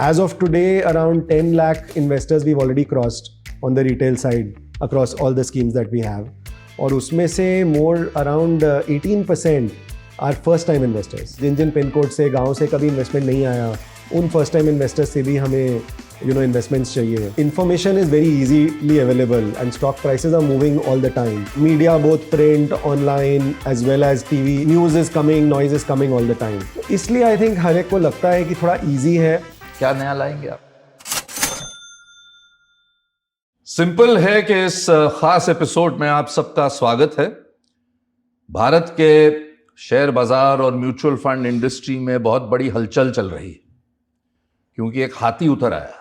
As of today, around 10 lakh investors we've already crossed on the retail side across all the schemes that we have. और उसमें से more around 18% are first time investors. जिन pin code से गांव से कभी investment नहीं आया, उन फर्स्ट टाइम इन्वेस्टर्स से भी हमें इन्वेस्टमेंट्स चाहिए. Information is very easily available and stock prices are moving all the time. Media, both print, online as well as TV, news is coming, noise is coming all the time. इसलिए I think हर एक को लगता है कि थोड़ा easy है. क्या नया लाएंगे आप? सिंपल है कि इस खास एपिसोड में आप सबका स्वागत है. भारत के शेयर बाजार और म्यूचुअल फंड इंडस्ट्री में बहुत बड़ी हलचल चल रही है क्योंकि एक हाथी उतर आया.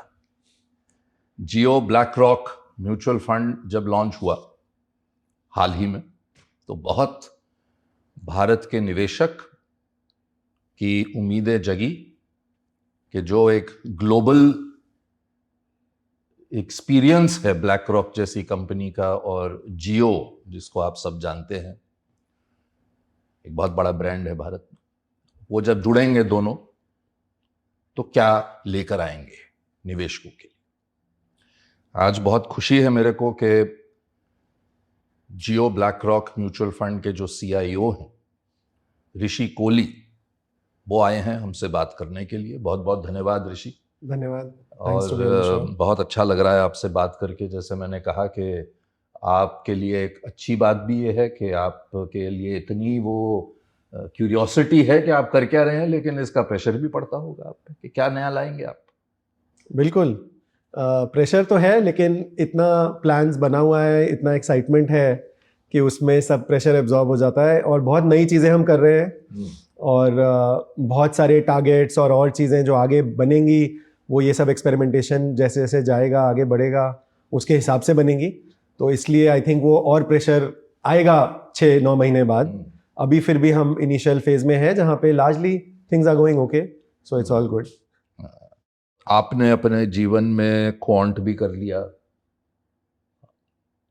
जियो ब्लैक रॉक म्यूचुअल फंड जब लॉन्च हुआ हाल ही में, तो बहुत भारत के निवेशक की उम्मीदें जगी कि जो एक ग्लोबल एक्सपीरियंस है ब्लैक रॉक जैसी कंपनी का, और जियो जिसको आप सब जानते हैं, एक बहुत बड़ा ब्रांड है भारत में, वो जब जुड़ेंगे दोनों तो क्या लेकर आएंगे निवेशकों के लिए. आज बहुत खुशी है मेरे को कि जियो ब्लैक रॉक म्यूचुअल फंड के जो CIO हैं ऋषि कोहली, वो आए हैं हमसे बात करने के लिए. बहुत बहुत धन्यवाद ऋषि. धन्यवाद. और बहुत अच्छा लग रहा है आपसे बात करके. जैसे मैंने कहा कि आपके लिए एक अच्छी बात भी ये है कि आपके लिए इतनी वो क्यूरियोसिटी है कि आप कर क्या रहे हैं, लेकिन इसका प्रेशर भी पड़ता होगा आप पे कि क्या नया लाएंगे आप. बिल्कुल प्रेशर तो है, लेकिन इतना प्लान्स बना हुआ है, इतना एक्साइटमेंट है कि उसमें सब प्रेशर एब्जॉर्ब हो जाता है. और बहुत नई चीज़ें हम कर रहे हैं और बहुत सारे टारगेट्स और चीज़ें जो आगे बनेंगी, वो ये सब एक्सपेरिमेंटेशन जैसे जैसे जाएगा आगे बढ़ेगा उसके हिसाब से बनेंगी. तो इसलिए आई थिंक वो और प्रेशर आएगा 6-9 महीने बाद. अभी फिर भी हम इनिशियल फेज में है जहाँ पे largely things are going okay, so it's all good. आपने अपने जीवन में क्वांट भी कर लिया,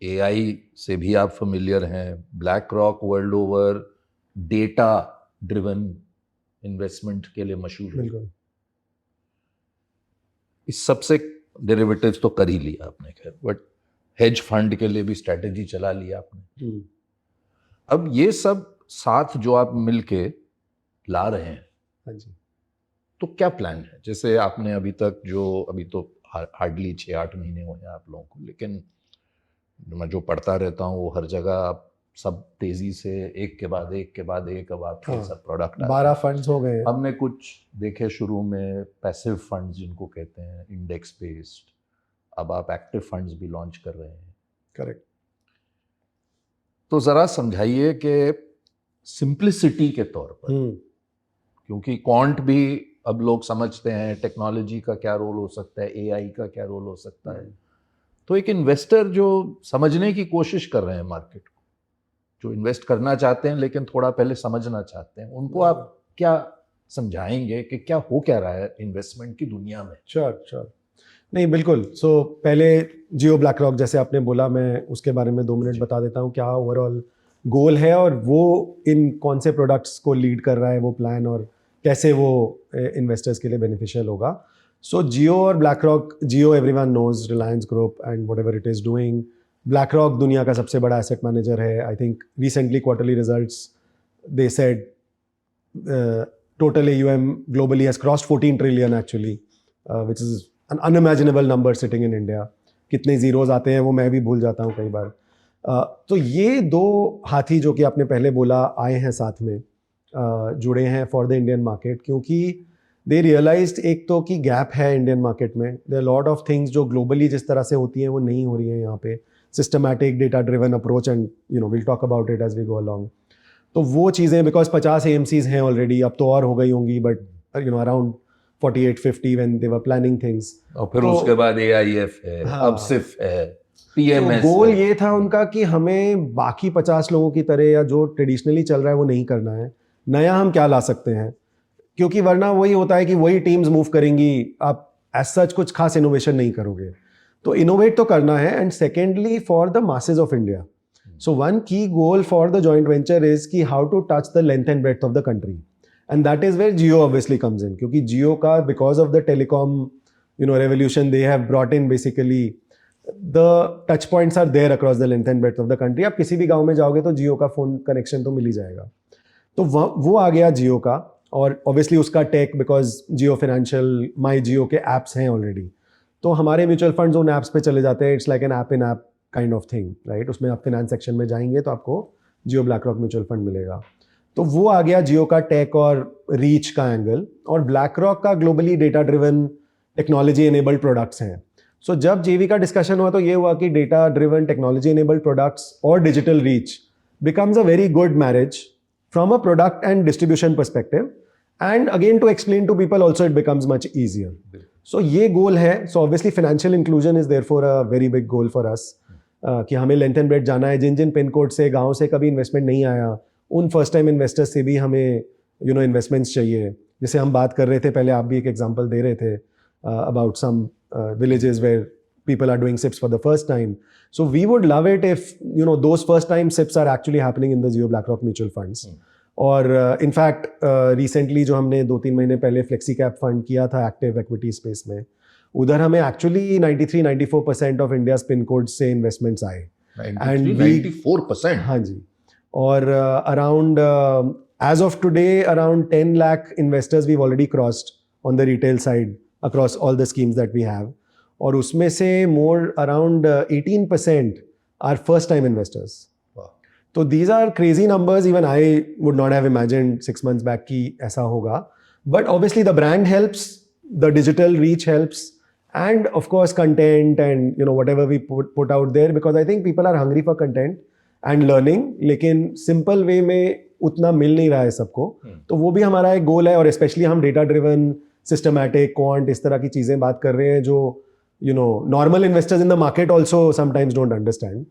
AI से भी आप फेमिलियर हैं, black rock world over data driven investment के लिए मशहूर है. बिल्कुल. इस सबसे डेरिवेटिव्स तो कर ही लिया आपने, खैर, बट हेज फंड के लिए भी स्ट्रैटेजी चला लिया आपने. अब ये सब साथ जो आप मिलके ला रहे हैं, हाँ जी, तो क्या प्लान है? जैसे आपने अभी तो हार्डली 6-8 महीने हुए हैं आप लोगों को, लेकिन मैं जो पढ़ता रहता हूँ वो हर जगह आप सब तेजी से एक के बाद एक अब आपके सब प्रोडक्ट 12 फंड्स हो गए. हमने कुछ देखे शुरू में पैसिव फंड्स जिनको कहते हैं, इंडेक्स बेस्ड. अब आप एक्टिव फंड्स भी लॉन्च कर रहे हैं. करेक्ट. तो जरा समझाइए कि सिंप्लिसिटी के तौर पर, क्योंकि क्वांट भी अब लोग समझते हैं, टेक्नोलॉजी का क्या रोल हो सकता है, AI का क्या रोल हो सकता है. तो एक इन्वेस्टर जो समझने की कोशिश कर रहे हैं मार्केट को, जो इन्वेस्ट करना चाहते हैं लेकिन थोड़ा पहले समझना चाहते हैं, उनको आप क्या समझाएंगे कि क्या हो क्या रहा है इन्वेस्टमेंट की दुनिया में? श्योर. नहीं, बिल्कुल. सो पहले जियो ब्लैक रॉक जैसे आपने बोला, मैं उसके बारे में 2 मिनट बता देता हूँ क्या ओवरऑल गोल है और वो इन कौन से प्रोडक्ट्स को लीड कर रहा है वो प्लान, और कैसे वो इन्वेस्टर्स के लिए बेनिफिशियल होगा. सो जियो और BlackRock, Jio everyone knows, Reliance group and whatever it is doing. BlackRock दुनिया का सबसे बड़ा एसेट मैनेजर है. I think recently quarterly results they said total AUM globally has crossed 14 trillion actually, which is an unimaginable number sitting in India. कितने zeros आते हैं वो मैं भी भूल जाता हूँ कई बार. तो ये 2 हाथी जो कि आपने पहले बोला आए हैं साथ में, जुड़े हैं फॉर द इंडियन मार्केट, क्योंकि दे रियलाइज्ड एक तो कि गैप है इंडियन मार्केट में. देयर लॉट ऑफ थिंग्स जो ग्लोबली जिस तरह से होती हैं वो नहीं हो रही हैं यहाँ पे. Systematic data driven approach, and will talk about it as we go along. तो वो चीज़ें, बिकॉज 50 AMCs हैं ऑलरेडी, अब तो और हो गई होंगी, but around 48-50 when they were planning things. और फिर उसके बाद AIF है, अब सिर्फ है, PMS. तो गोल ये था उनका कि हमें बाकी 50 लोगों की तरह या जो ट्रेडिशनली चल रहा है वो नहीं करना है. नया हम क्या ला सकते हैं, क्योंकि वरना वही होता है कि वही टीम्स मूव करेंगी, आप एज सच कुछ खास इनोवेशन नहीं करोगे. तो इनोवेट तो करना है. And secondly for the masses of India. So one key goal for the joint venture is ki how to touch the length and breadth of the country. And that is where Jio obviously comes in, क्योंकि जियो का because of the telecom revolution they have brought in, basically the touch points are there across the length and breadth of the country. आप किसी भी गांव में जाओगे तो जियो का फोन कनेक्शन तो मिल ही जाएगा. तो वो आ गया जियो का, और ऑब्वियसली उसका टेक, बिकॉज जियो फाइनेंशियल, माई जियो के ऐप्स हैं ऑलरेडी, तो हमारे म्यूचुअल फंड्स उन ऐप्स पे चले जाते हैं. It's like an app in app kind of thing, right. उसमें आप फिनेंस सेक्शन में जाएंगे तो आपको जियो ब्लैक रॉक म्यूचुअल फंड मिलेगा. तो वो आ गया जियो का टेक और रीच का एंगल. और ब्लैक रॉक का globally data driven technology enabled products हैं. सो जब जेवी का डिस्कशन हुआ तो ये हुआ कि data driven technology enabled products और digital reach becomes a very good marriage from a product and distribution perspective, and again to explain to people also it becomes much easier. So ये goal है. So obviously financial inclusion is therefore a very big goal for us, कि हमें length and bread जाना है. जिन जिन pin code से, गांव से कभी इन्वेस्टमेंट नहीं आया, उन फर्स्ट टाइम इन्वेस्टर्स से भी हमें इन्वेस्टमेंट्स चाहिए. जैसे हम बात कर रहे थे पहले, आप भी एक एग्जांपल दे रहे थे about some villages where people are doing SIPs for the first time. So we would love it if those first time SIPs are actually happening in the Jio BlackRock mutual funds. और in fact recently जो हमने 2-3 महीने पहले flexi cap fund किया था active equity space में, उधर हमें actually 93-94% of India pin code से इन्वेस्टमेंट्स आए. 94%. हाँ जी. और around as of today around 10 lakh investors we already crossed on the retail side across all the schemes that we have. और उसमें से more around 18% are first time investors. Wow. तो these are crazy numbers. Even I would not have imagined 6 months back कि ऐसा होगा. But obviously the brand helps, the digital reach helps, and of course content and whatever we put out there, because I think people are hungry for content and learning, लेकिन simple way में उतना मिल नहीं रहा है सबको. तो वो भी हमारा एक गोल है. और स्पेशली हम डेटा ड्रिवन, सिस्टमैटिक, क्वांट, इस तरह की चीजें बात कर रहे हैं जो normal investors in the market also sometimes don't understand.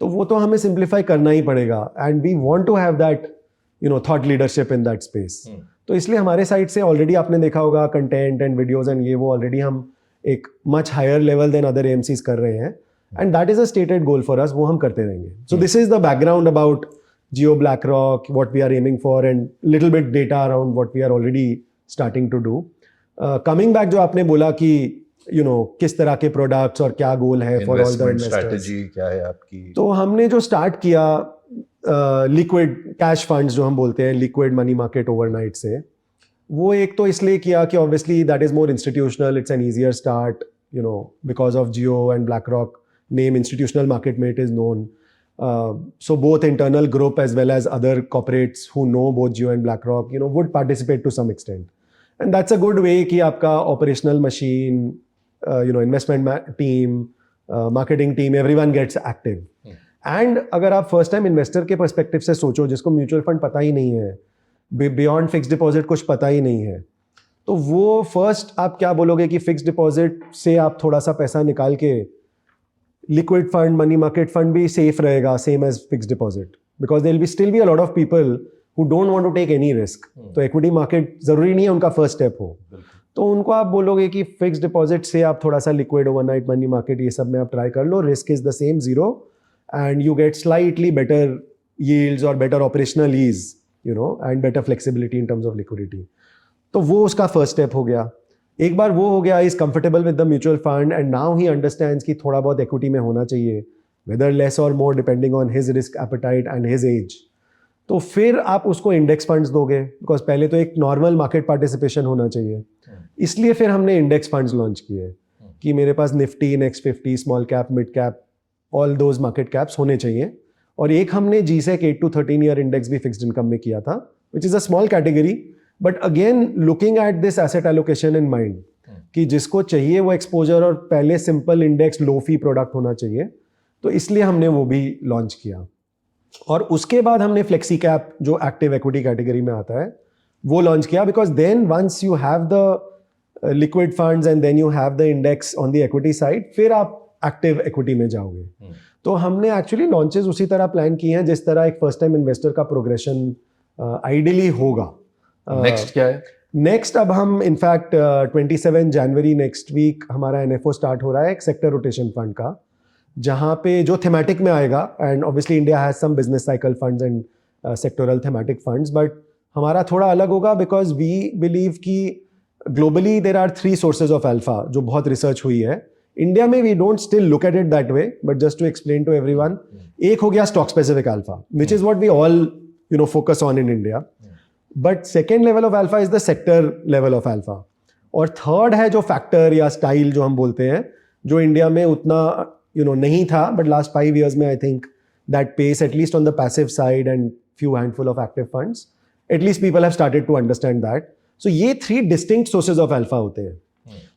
तो वो तो हमें सिंप्लीफाई करना ही पड़ेगा. And we want to have that thought leadership in that space. तो इसलिए हमारे साइड से ऑलरेडी आपने देखा होगा कंटेंट एंड वीडियोज एंड ये वो ऑलरेडी हम एक much higher level than other AMCs कर रहे हैं. And that is a stated goal for us. वो हम करते रहेंगे. So this is the background about Jio BlackRock, what we are aiming for, and little bit data around what we are already starting to do. Coming back, जो आपने बोला कि किस तरह के प्रोडक्ट्स और क्या गोल है for all the investors, strategy क्या है आपकी. तो हमने जो स्टार्ट किया लिक्विड कैश फंड्स जो हम बोलते हैं, लिक्विड मनी मार्केट ओवरनाइट से, वो एक तो इसलिए किया कि obviously that is more institutional, it's an easier start, because of Jio and BlackRock name, institutional market में it is known. So both internal group as well as other corporates who know both Jio and BlackRock, would participate to some extent. And that's a good way कि आपका operational machine, investment team, marketing team, everyone gets active. And अगर आप first time investor के perspective से सोचो, जिसको mutual fund पता ही नहीं है, beyond fixed deposit कुछ पता ही नहीं है, तो वो first आप क्या बोलोगे कि fixed deposit से आप थोड़ा सा पैसा निकाल के liquid fund, money market fund भी safe रहेगा, same as fixed deposit, because there will be still be a lot of people who don't want to take any risk. तो equity market जरूरी नहीं है उनका first step हो. तो उनको आप बोलोगे कि fixed deposit से आप थोड़ा सा liquid, overnight, money market, ये सब में आप try कर लो, risk is the same, zero, and you get slightly better yields or better operational ease, and better flexibility in terms of liquidity. तो वो उसका first step हो गया. एक बार वो हो गया, is comfortable with the mutual fund and now he understands कि थोड़ा बहुत equity में होना चाहिए, whether less or more depending on his risk appetite and his age. तो फिर आप उसको इंडेक्स फंड्स दोगे, बिकॉज पहले तो एक नॉर्मल मार्केट पार्टिसिपेशन होना चाहिए. इसलिए फिर हमने इंडेक्स फंड्स लॉन्च किए कि मेरे पास Nifty, next 50, small cap, mid cap, all those market caps होने चाहिए. और एक हमने जीसेक 8 to 13 ईयर इंडेक्स भी फिक्स्ड इनकम में किया था, which is a small category, but again looking at this asset allocation in mind कि जिसको चाहिए वो एक्सपोजर और पहले simple index low fee product होना चाहिए. तो इसलिए हमने वो भी लॉन्च किया. और उसके बाद हमने फ्लेक्सी कैप जो एक्टिव एक्विटी कैटेगरी में आता है वो लॉन्च किया, because then once you have the liquid funds and then you have the index on the equity side, फिर आप एक्टिव एक्विटी में जाओगे. तो हमने एक्चुअली लॉन्चेस उसी तरह प्लान किए हैं जिस तरह एक फर्स्ट टाइम इन्वेस्टर का प्रोग्रेशन आइडियली होगा. नेक्स्ट क्या है? नेक्स्ट अब हम इनफैक्ट 27 जनवरी नेक्स्ट वीक हमारा एनएफओ स्टार्ट हो रहा है एक सेक्टर रोटेशन फंड का, जहाँ पे जो थेमेटिक में आएगा, and obviously India has some business cycle funds and sectoral thematic funds, but हमारा थोड़ा अलग होगा बिकॉज वी बिलीव कि globally there are 3 sources of alpha जो बहुत रिसर्च हुई है. इंडिया में we don't still look at it that way, but just to explain to everyone, एक हो गया stock specific alpha which is what we all focus on in India. But second level of alpha is the sector level of alpha. और third है जो factor या style जो हम बोलते हैं, जो इंडिया में उतना नहीं था, बट लास्ट 5 years में I think that pace at least on the passive side and few handful of active funds, at least people have started to understand that. So ये 3 डिस्टिंक्ट सोर्सेज ऑफ अल्फा होते हैं.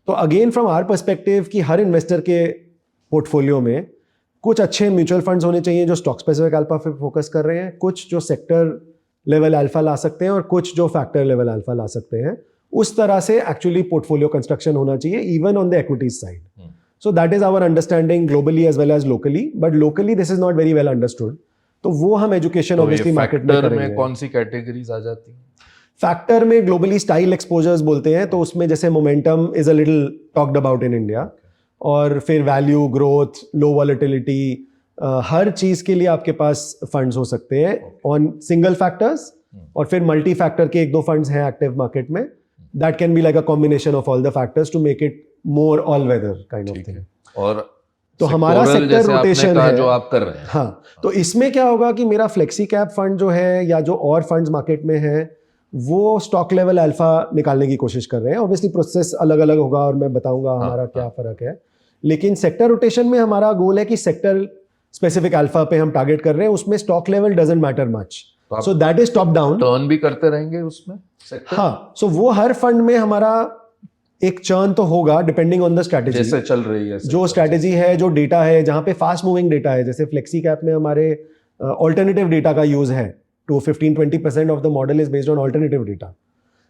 तो again from our perspective कि हर investor के portfolio में कुछ अच्छे mutual funds होने चाहिए जो स्टॉक स्पेसिफिक अल्फा पे फोकस कर रहे हैं, कुछ जो सेक्टर लेवल अल्फा ला सकते हैं और कुछ जो फैक्टर लेवल अल्फा ला सकते हैं. उस तरह से एक्चुअली पोर्टफोलियो कंस्ट्रक्शन होना चाहिए even on the equities side. So that is our understanding globally as well as locally, but locally this is not very well understood. तो वो हम एजुकेशन ऑब्वियसली मार्केट में करेंगे. में कौन सी कैटेगरीज आ जाती हैं? फैक्टर में ग्लोबली स्टाइल एक्सपोजर्स बोलते हैं, तो उसमें जैसे momentum is a little talked about in India, और फिर वैल्यू, ग्रोथ, लो वॉलेटिलिटी, हर चीज के लिए आपके पास फंड्स हो सकते हैं ऑन सिंगल फैक्टर्स, और फिर मल्टी फैक्टर के 1-2 फंड्स हैं एक्टिव मार्केट में. That can be like a combination of all the factors to make it more all weather kind of thing. और तो हमारा सेक्टर रोटेशन है जो आप कर रहे हैं. हाँ, तो इसमें क्या होगा कि मेरा फ्लेक्सी कैप फंड जो है या जो और फंड्स मार्केट में है वो स्टॉक लेवल अल्फा निकालने की कोशिश कर रहे हैं. ऑब्वियसली प्रोसेस अलग अलग होगा और मैं बताऊंगा हमारा क्या फर्क है. लेकिन सेक्टर रोटेशन में हमारा गोल है कि सेक्टर स्पेसिफिक अल्फा पे हम टारगेट कर रहे हैं, उसमें stock level doesn't matter much. So that is top down. Turn भी करते रहेंगे उसमें सेक्टर? हाँ, सो वो हर फंड में हमारा एक चर्न तो होगा डिपेंडिंग ऑन द स्ट्रैटेजी, जैसे चल रही है जो स्ट्रैटेजी है, जो डेटा है, जहां पे फास्ट मूविंग डेटा है. जैसे फ्लेक्सी कैप में हमारे ऑल्टरनेटिव डेटा का यूज है. to 15-20% of the model is based on alternative data,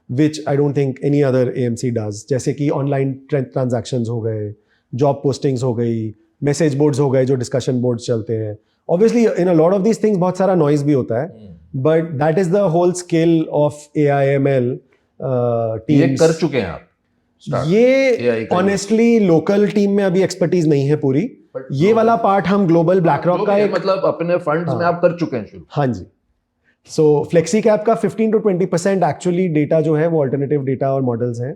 which I don't think any other AMC does. जैसे कि ऑनलाइन ट्रांजैक्शंस हो गए, जॉब पोस्टिंग्स हो गई, मैसेज बोर्ड्स हो गए, जो डिस्कशन बोर्ड्स चलते हैं. Obviously in a lot of these things बहुत सारा नॉइज भी होता है, but that is the whole skill of AIML team. ये कर चुके हैं आप? ये ऑनेस्टली लोकल टीम में अभी एक्सपर्टीज नहीं है पूरी. ये वाला पार्ट हम ग्लोबल ब्लैक रॉक का एक, मतलब अपने फंड्स में आप कर चुके हैं शुरू? हाँ जी. सो फ्लेक्सी कैप का 15-20% एक्चुअली डेटा जो है वो अल्टरनेटिव डेटा और मॉडल्स हैं,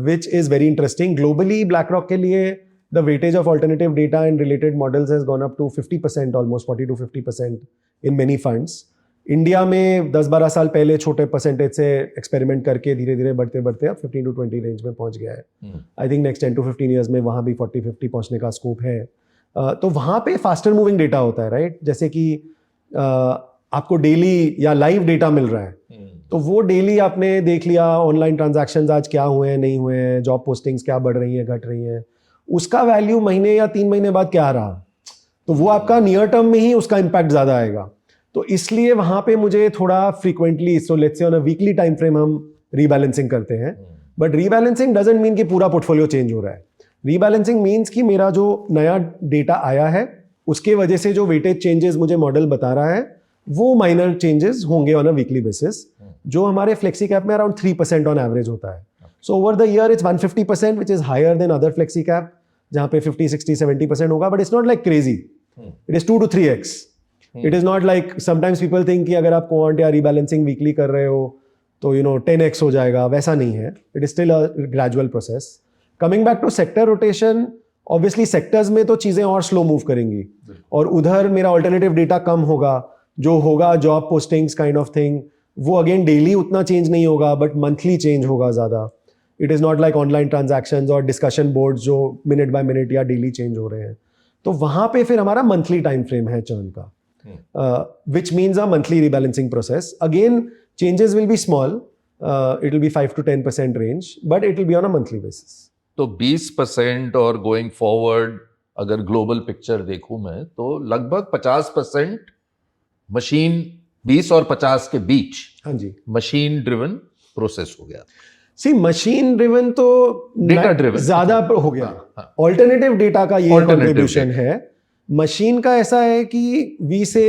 which is very interesting. Globally BlackRock के लिए the weightage of alternative data and related models has gone up to 50%, almost 40-50% in many funds. India में 10-12 साल पहले छोटे परसेंटेज से एक्सपेरिमेंट करके धीरे धीरे बढ़ते बढ़ते अब 15-20 रेंज में पहुंच गया है. आई थिंक नेक्स्ट 10-15 ईयर्स में वहाँ भी 40-50 पहुंचने का स्कोप है. तो वहाँ पे फास्टर मूविंग डेटा होता है, राइट? जैसे कि आपको डेली या लाइव डेटा मिल रहा है, तो वो डेली आपने देख लिया ऑनलाइन ट्रांजैक्शंस आज क्या हुए हैं, नहीं हुए हैं, जॉब पोस्टिंग्स क्या बढ़ रही हैं, घट रही हैं, उसका वैल्यू महीने या 3 महीने बाद क्या रहा, तो वो आपका नियर टर्म में ही उसका इम्पैक्ट ज़्यादा आएगा. तो इसलिए वहाँ पे मुझे थोड़ा फ्रीक्वेंटली, सो लेट्स से on a weekly time frame हम रीबैलेंसिंग करते हैं. बट रीबैलेंसिंग डजंट मीन कि पूरा पोर्टफोलियो चेंज हो रहा है. रीबैलेंसिंग मीन्स कि मेरा जो नया डेटा आया है उसके वजह से जो वेटेज चेंजेस मुझे मॉडल बता रहा है वो माइनर चेंजेस होंगे ऑन अ वीकली बेसिस, जो हमारे फ्लेक्सी कैप में अराउंड 3% ऑन एवरेज होता है. So over the year it's 150%, which is higher than other flexi cap जहाँ पे 50-60-70% होगा. But it's not like crazy, it is 2 to 3x. It is not like sometimes people think कि अगर आप quant या rebalancing weekly कर रहे हो तो 10x हो जाएगा, वैसा नहीं है. It is still a gradual process. Coming back to sector rotation, obviously sectors में तो चीजें और स्लो मूव करेंगी और उधर मेरा ऑल्टरनेटिव डेटा कम होगा. जो होगा job postings kind of thing, वो अगेन डेली उतना चेंज नहीं होगा बट मंथली चेंज होगा ज़्यादा. It is not like online transactions और डिस्कशन बोर्ड्स जो मिनट बाय मिनट या डेली चेंज हो रहे हैं. तो वहाँ पे फिर हमारा मंथली टाइम फ्रेम है चर्न का, which means a monthly rebalancing process. Again changes will be small, it will be 5-10% range, but it will be on a monthly basis. तो 20% और गोइंग फॉरवर्ड अगर ग्लोबल पिक्चर देखूं मैं तो लगभग 50% machine, 20 और 50 के बीच, हाँ जी, मशीन ड्रिवन प्रोसेस हो गया. सी मशीन ड्रिवन तो डेटा ड्रिवन ज्यादा हो गया. ऑल्टरनेटिव डेटा का ये कंट्रीब्यूशन है. मशीन का ऐसा है कि वी से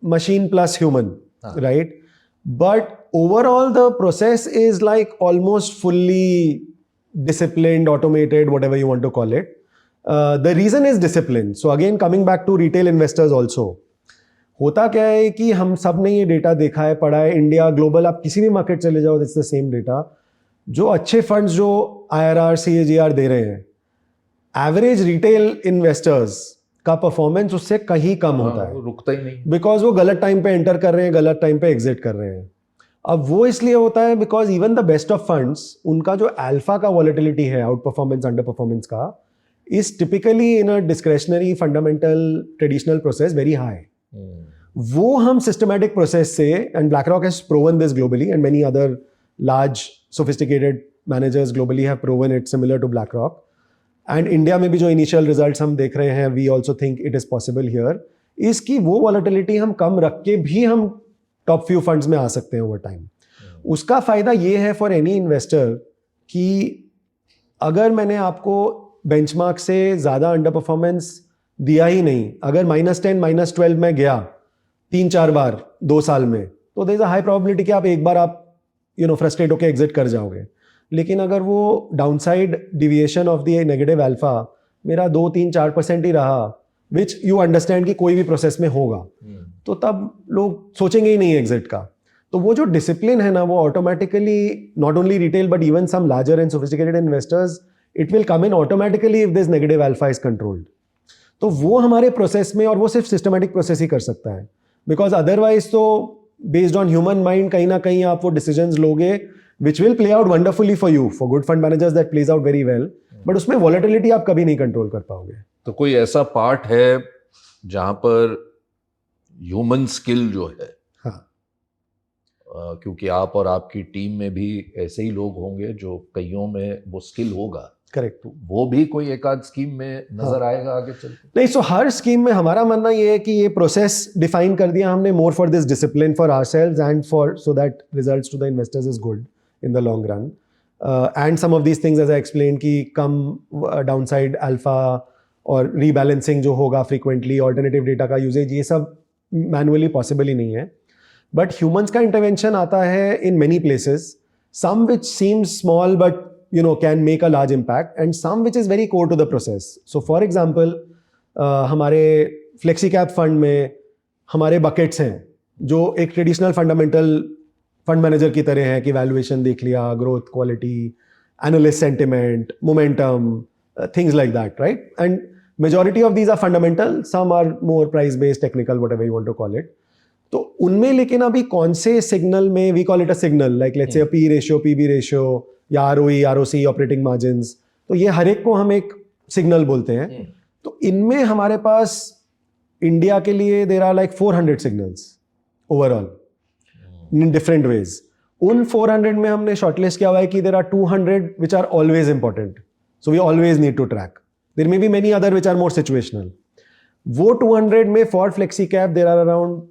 machine plus human, right? But overall the process is like almost fully disciplined, automated, whatever you want to call it. The reason is discipline. So again, coming back to retail investors also, होता क्या है कि हम सब ने ये data देखा है, पढ़ा है, इंडिया ग्लोबल आप किसी भी मार्केट चले जाओ, इट्स द सेम डेटा। जो अच्छे फंड्स जो IRR CAGR दे रहे हैं, एवरेज रिटेल इन्वेस्टर्स का परफॉर्मेंस उससे कहीं कम होता है, रुकता ही नहीं। बिकॉज वो गलत टाइम पे एंटर कर रहे हैं, गलत टाइम पे एग्जिट कर रहे हैं। अब वो इसलिए होता है because even the best of funds, उनका जो अल्फा का वॉलेटिलिटी है, आउट परफॉर्मेंस अंडर परफॉर्मेंस का, is typically in a discretionary fundamental traditional process very high. वो हम सिस्टमैटिक प्रोसेस से, and BlackRock has proven this globally and many other large sophisticated managers globally have proven it similar to BlackRock. एंड India में भी जो initial results हम देख रहे हैं, we also think it is possible here, इसकी वो वॉलेटिलिटी हम कम रख के भी हम टॉप फ्यू फंड्स में आ सकते हैं ओवर टाइम। उसका फायदा ये है फॉर एनी इन्वेस्टर कि अगर मैंने आपको बेंचमार्क से ज़्यादा अंडर परफॉर्मेंस दिया ही नहीं, अगर -10 -12 में गया 3-4 बार 2 साल में, तो there is a high probability कि आप एक बार आप फ्रस्ट्रेट होकर एग्जिट कर जाओगे। लेकिन अगर वो downside deviation of the negative alpha मेरा 2-3-4% ही रहा, विच यू अंडरस्टैंड कि कोई भी प्रोसेस में होगा, तो तब लोग सोचेंगे ही नहीं एग्जिट का। तो वो जो डिसिप्लिन है ना, वो automatically not only retail but even some larger and sophisticated investors, it will come in automatically if this negative alpha is controlled. तो वो हमारे प्रोसेस में, और वो सिर्फ सिस्टमैटिक प्रोसेस ही कर सकता है, बिकॉज अदरवाइज तो बेस्ड ऑन ह्यूमन माइंड कहीं ना कहीं आप वो डिसीजंस लोगे which will play out wonderfully for you, for good fund managers that plays out very well, but उसमें वॉलेटिलिटी आप कभी नहीं कंट्रोल कर पाओगे। तो कोई ऐसा पार्ट है जहां पर ह्यूमन स्किल जो है, हाँ, क्योंकि आप और आपकी टीम में भी ऐसे ही लोग होंगे जो कईयों में वो स्किल होगा, करेक्ट, वो भी कोई एक आध स्कीम में नजर आएगा आगे चल के? नहीं, सो हर स्कीम में हमारा मानना ये है कि ये प्रोसेस डिफाइन कर दिया हमने more for this discipline for ourselves and for so that results to the investors is good in the long run, and some of these things as I explain कि कम डाउनसाइड अल्फा और rebalancing जो होगा frequently, alternative data का usage, ये सब manually possible ही नहीं है। बट ह्यूमंस का इंटरवेंशन आता है in many places, some which seems small but can make a large impact, and some which is very core to the process. So for example, हमारे flexi cap fund में हमारे buckets हैं जो एक traditional fundamental fund manager की तरह है कि वैल्यूएशन देख लिया, growth, quality, analyst sentiment, momentum, things like that, right? And majority of these are fundamental, some are more price based, technical, whatever you want to call it. तो उनमें लेकिन अभी कौन से सिग्नल में, we call it a signal, like let's say P ratio, PB ratio, या ROE, ROC, operating margins, तो ये हर एक को हम एक सिग्नल बोलते हैं। तो इनमें हमारे पास इंडिया के लिए there are like 400 signals overall in different ways. उन 400 में हमने शॉर्टलिस्ट किया हुआ है कि there are 200 which are always important, so we always need to track. There may be many other which are more situational. वो 200 में for flexi cap there are around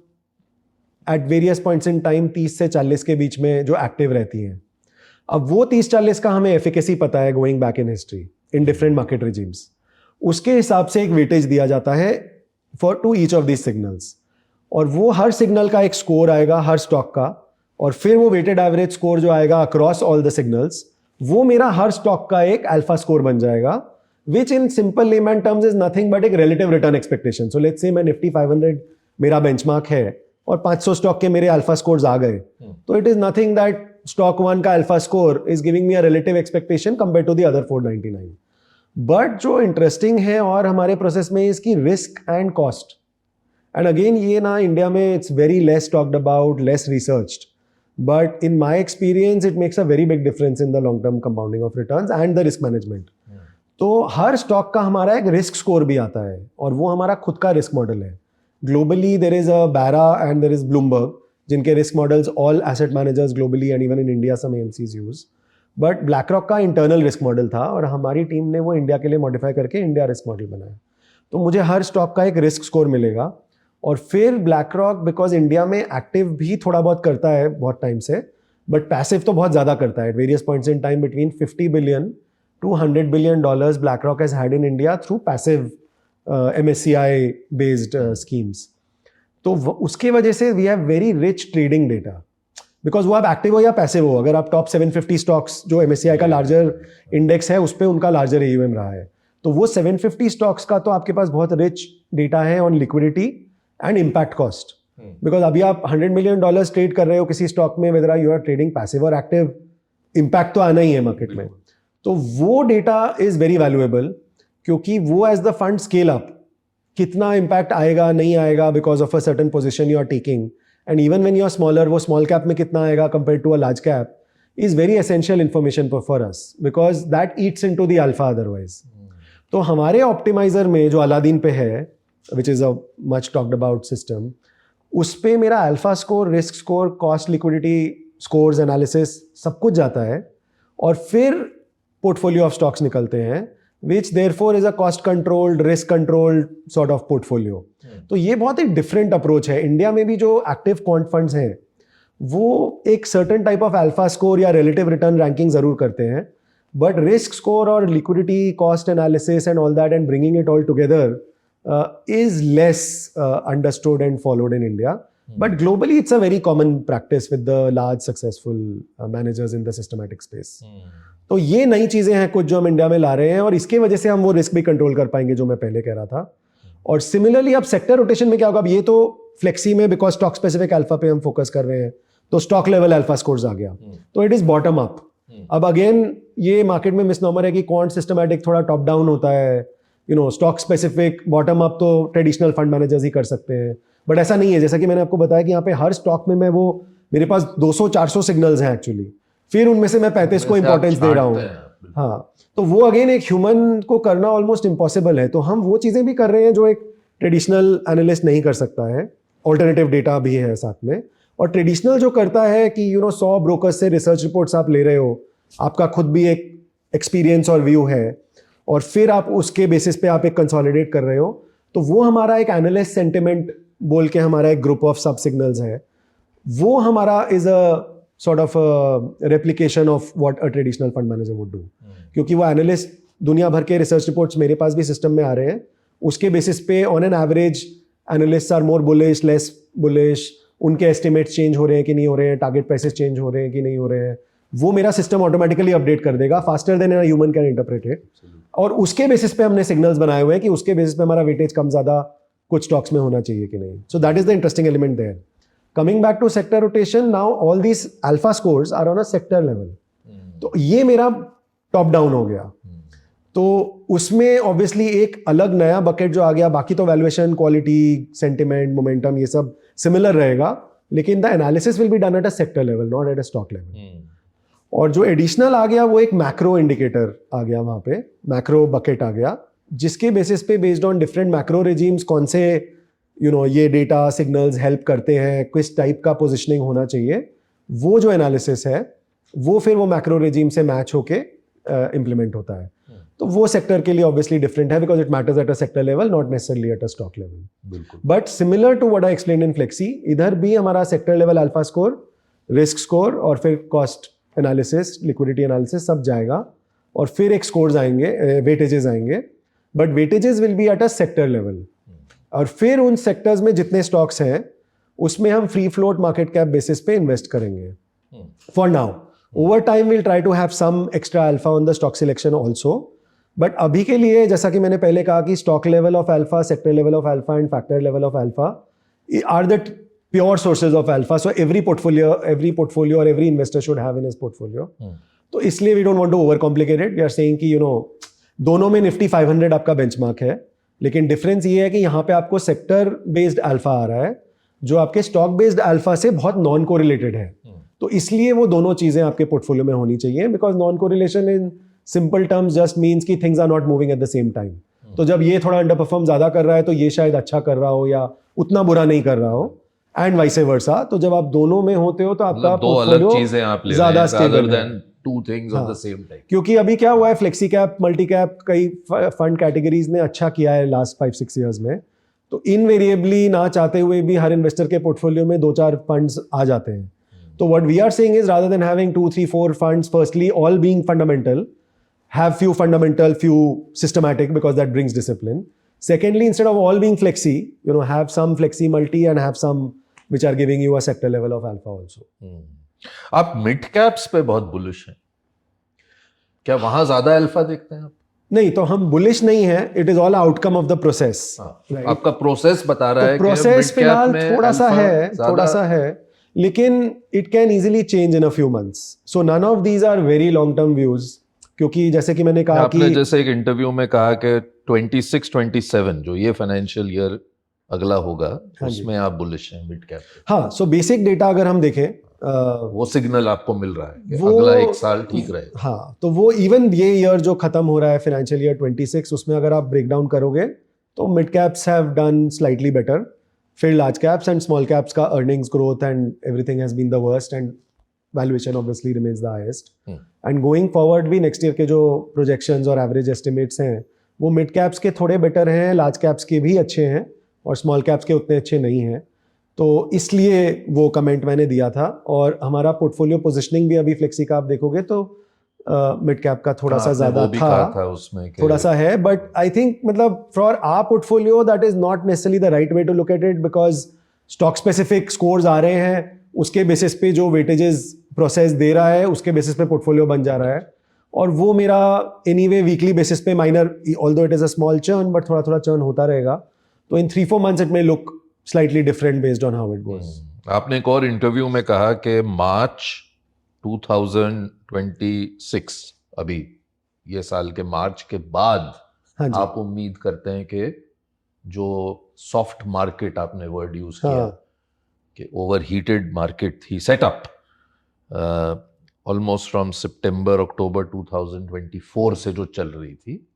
at various points in time 30 से 40 के बीच में जो active रहती हैं। अब वो 30-40 का हमें एफिकेसी पता है going back in history in different market regimes, उसके हिसाब से एक वेटेज दिया जाता है for to each of this signals, और वो हर सिग्नल का एक स्कोर आएगा हर स्टॉक का, और फिर वो वेटेड एवरेज स्कोर जो आएगा अक्रॉस ऑल द सिग्नल्स, वो मेरा हर स्टॉक का एक अल्फा स्कोर बन जाएगा, which in simple layman terms is nothing but एक relative return expectation. So let's say मैं निफ्टी 500 मेरा बेंचमार्क है और 500 स्टॉक के मेरे अल्फा स्कोर्स आ गए, तो it is nothing that stock 1 का alpha score is giving me a relative expectation compared to the other 499. But जो इंटरेस्टिंग है और हमारे प्रोसेस में इसकी risk and cost, and again ये ना इंडिया में it's very less talked about, less researched, but in my experience it makes a very big difference in the long term compounding of returns and the risk management. तो हर stock का हमारा एक risk score भी आता है, और वो हमारा खुद का रिस्क मॉडल है। Globally there is a Barra and there is Bloomberg, जिनके risk models all asset managers globally and even in India some AMCs use, but BlackRock का इंटरनल रिस्क मॉडल था और हमारी टीम ने वो India के लिए मॉडिफाई करके इंडिया रिस्क मॉडल बनाया। तो मुझे हर स्टॉक का एक रिस्क स्कोर मिलेगा, और फिर ब्लैक रॉक बिकॉज इंडिया में एक्टिव भी थोड़ा बहुत करता है बहुत टाइम से, बट पैसिव तो बहुत ज़्यादा करता है। At various points in time between $50 billion to $100 billion BlackRock has had in India through passive MSCI based schemes. तो उसके वजह से we have very rich trading data, because वो आप एक्टिव हो या पैसिव हो। अगर आप टॉप 750 स्टॉक्स जो MSCI का लार्जर इंडेक्स है उस पर उनका लार्जर AUM रहा है, तो वो 750 स्टॉक्स का तो आपके पास बहुत रिच डेटा है on liquidity and impact cost. Because अभी आप $100 मिलियन ट्रेड कर रहे हो किसी स्टॉक में, whether you are trading passive और एक्टिव, इम्पैक्ट तो आना ही है मार्केट में। तो वो डेटा इज वेरी वैल्यूएबल, क्योंकि वो as the fund scale up कितना इम्पैक्ट आएगा नहीं आएगा because of a certain position you are taking, and even when you are smaller, वो स्मॉल कैप में कितना आएगा compare to a large cap is very essential information for us because that eats into the alpha otherwise. तो हमारे optimiser में जो Aladdin पे है, which is a much talked about system, उस पे मेरा alpha score, risk score, cost, liquidity scores, analysis सब कुछ जाता है, और फिर पोर्टफोलियो ऑफ स्टॉक्स निकलते हैं, which therefore is a cost controlled, risk controlled sort of portfolio. तो ये बहुत एक डिफरेंट अप्रोच है। इंडिया में भी जो एक्टिव क्वांट फंड्स हैं वो एक certain type of alpha score या रिलेटिव रिटर्न रैंकिंग जरूर करते हैं, बट रिस्क स्कोर और liquidity, cost analysis and all that and bringing it all together is less understood and followed in India, but globally it's a very common practice with the large successful managers in the systematic space. तो ये नई चीजें हैं कुछ जो हम India में ला रहे हैं, और इसके वजह से हम वो रिस्क भी कंट्रोल कर पाएंगे जो मैं पहले कह रहा था। और सिमिलरली अब सेक्टर रोटेशन में क्या होगा, अब ये तो फ्लेक्सी में बिकॉज स्टॉक स्पेसिफिक अल्फा पे हम फोकस कर रहे हैं, तो स्टॉक लेवल अल्फा स्कोर्स आ गया, तो इट इज बॉटम अप। अब अगेन ये मार्केट में मिसनॉमर है कि क्वांट सिस्टमैटिक थोड़ा टॉप डाउन होता है, you know, stock specific bottom up तो ट्रेडिशनल फंड मैनेजर्स ही कर सकते हैं, बट ऐसा नहीं है। जैसा कि मैंने आपको बताया कि यहाँ पे हर स्टॉक में मैं मेरे पास 200-400 सिग्नल्स हैं एक्चुअली, फिर उनमें से मैं 35 को इंपॉर्टेंस दे रहा हूँ। हाँ, तो वो अगेन एक ह्यूमन को करना ऑलमोस्ट इम्पॉसिबल है, तो हम वो चीजें भी कर रहे हैं जो एक ट्रेडिशनल एनालिस्ट नहीं कर सकता है। ऑल्टरनेटिव डेटा भी है साथ में, और ट्रेडिशनल जो करता है कि 100 ब्रोकर्स से रिसर्च रिपोर्ट्स आप ले रहे हो, आपका खुद भी एक एक्सपीरियंस और व्यू है, और फिर आप उसके बेसिस पे आप एक कंसोलिडेट कर रहे हो, तो वो हमारा एक एनालिस्ट सेंटिमेंट बोल के हमारा एक ग्रुप ऑफ सब सिग्नल्स है, वो हमारा is a sort of replication of what a traditional fund manager would do. क्योंकि वो एनालिस्ट दुनिया भर के रिसर्च रिपोर्ट्स मेरे पास भी सिस्टम में आ रहे हैं, उसके बेसिस पे on an average analysts are more bullish, less bullish, उनके एस्टिमेट्स चेंज हो रहे हैं कि नहीं हो रहे हैं, टारगेट प्राइसेस चेंज हो रहे हैं कि नहीं हो रहे हैं, वो मेरा सिस्टम ऑटोमेटिकली अपडेट कर देगा faster than a human can interpret it. और उसके बेसिस पे हमने सिग्नल्स बनाए हुए हैं कि उसके बेसिस पे हमारा वेटेज कम ज्यादा कुछ स्टॉक्स में होना चाहिए कि नहीं। So that is the interesting element there. Coming back to sector rotation, now all these alpha scores are on a sector level, तो ये मेरा टॉप डाउन हो गया। तो उसमें ऑब्वियसली एक अलग नया बकेट जो आ गया, बाकी तो वैल्यूएशन, क्वालिटी, सेंटिमेंट, मोमेंटम ये सब सिमिलर रहेगा, लेकिन the analysis will be done at a sector level, not at a stock level. और जो एडिशनल आ गया वो एक मैक्रो इंडिकेटर आ गया, वहां पे मैक्रो बकेट आ गया, जिसके बेसिस पे based on different macro regimes कौन से ये डेटा सिग्नल्स हेल्प करते हैं, किस टाइप का पोजिशनिंग होना चाहिए, वो जो एनालिसिस है वो फिर वो मैक्रो रेजिम से मैच होके इम्प्लीमेंट होता है। तो वो सेक्टर के लिए ऑब्वियसली डिफरेंट है because it matters at a sector level, not necessarily at a stock level. बिल्कुल। But similar to what I explained in flexi, इधर भी हमारा sector level alpha score, risk score और फिर कॉस्ट एनालिसिस, लिक्विडिटी एनालिसिस सब जाएगा, और फिर एक स्कोर्स आएंगे, वेटेजेस आएंगे, but weightages will be eight a sector level. और फिर उन सेक्टर्स में जितने स्टॉक्स हैं उसमें हम free float market cap basis पे इन्वेस्ट करेंगे for now. Over time will try to have some extra alpha on the stock selection also, but अभी के लिए जैसा कि मैंने पहले कहा कि stock level of alpha, sector level of alpha and factor level of alpha are the pure sources of alpha. So every portfolio और every investor should have in his portfolio. तो इसलिए we don't want to over complicate it. We are saying कि दोनों में Nifty 500 आपका benchmark है, लेकिन difference ये है कि यहाँ पे आपको सेक्टर बेस्ड अल्फा आ रहा है जो आपके स्टॉक बेस्ड अल्फा से बहुत नॉन कोरिलेटेड है। तो इसलिए वो दोनों चीजें आपके पोर्टफोलियो में होनी चाहिए, because non correlation in simple terms just means कि things are not moving at the same time. तो जब ये थोड़ा अंडर परफॉर्म ज्यादा कर रहा है तो ये शायद अच्छा कर रहा हो या उतना बुरा नहीं कर रहा हो, एंड वाइस वर्सा। तो जब आप दोनों में होते हो तो आपका दो अलग चीजें आप ले ज्यादा स्टेबल है, two things of the same type. क्योंकि अभी क्या हुआ है, फ्लेक्सी कैप, मल्टी कैप, कई फंड कैटेगरीज ने अच्छा किया है लास्ट 5-6 इयर्स में। तो इनवेरिएबली ना चाहते हुए भी हर इन्वेस्टर के पोर्टफोलियो में 2-4 फंड्स आ जाते हैं। तो what we are saying is rather than having 2-3-4 funds, firstly all being fundamental, have few fundamental, few systematic, because that brings discipline. Secondly, instead of all being flexi, have some flexi multi and have some which are giving you a sector level of alpha also. आप mid caps पे बहुत bullish हैं, क्या वहां ज्यादा alpha देखते हैं आप? नहीं, तो हम बुलिश नहीं है, it is all outcome of the process. आपका प्रोसेस बता रहा है कि प्रोसेस mid cap फिलहाल में थोड़ा सा alpha है, ज्यादा- थोड़ा सा है, लेकिन it can easily change in a few months. So none of these are very long term views, क्योंकि जैसे कि मैंने कहा आपने कि जैसे एक इंटरव्यू में कहा कि 26-27 जो ये फाइनेंशियल ईयर अगला होगा हाँ जी। उसमें आप बुलिश हैं मिड कैप। हाँ, सो बेसिक डेटा अगर हम देखें, वो सिग्नल आपको मिल रहा है कि वो- अगला एक साल ठीक रहेगा। हाँ, तो वो इवन ये ईयर जो खत्म हो रहा है फाइनेंशियल ईयर 26, उसमें अगर आप ब्रेक डाउन करोगे तो mid caps have done slightly better, फिर large caps and small caps का earnings growth and everything has been the worst and valuation obviously remains the highest. And going forward भी next year के जो projections और average estimates हैं वो mid caps के थोड़े बेटर हैं, लार्ज कैप्स के भी अच्छे हैं और स्मॉल कैप्स के उतने अच्छे नहीं हैं। तो इसलिए वो कमेंट मैंने दिया था। और हमारा पोर्टफोलियो पोजीशनिंग भी अभी फ्लेक्सी का आप देखोगे तो मिड कैप का थोड़ा सा आपने ज्यादा वो भी था, कहा था उसमें कि थोड़ा सा है, बट आई थिंक मतलब for our portfolio that is not necessarily the right way to look at it, because stock specific scores आ रहे हैं, उसके बेसिस पे जो वेटेजेस प्रोसेस दे रहा है उसके बेसिस पे पोर्टफोलियो बन जा रहा है। और वो मेरा एनीवे वीकली बेसिस पे minor, although it is a small churn, but थोड़ा थोड़ा चर्न होता रहेगा। तो इन 3-4 months it may look slightly different based on how it goes. आपने एक और इंटरव्यू में कहा कि मार्च 2026 अभी ये साल के मार्च के बाद हाँ जी। आप उम्मीद करते हैं कि जो सॉफ्ट मार्केट आपने वर्ड यूज किया हाँ। कि ओवर हीटेड मार्केट थी सेटअप ऑलमोस्ट फ्रॉम सितंबर अक्टूबर 2024 से जो चल रही थी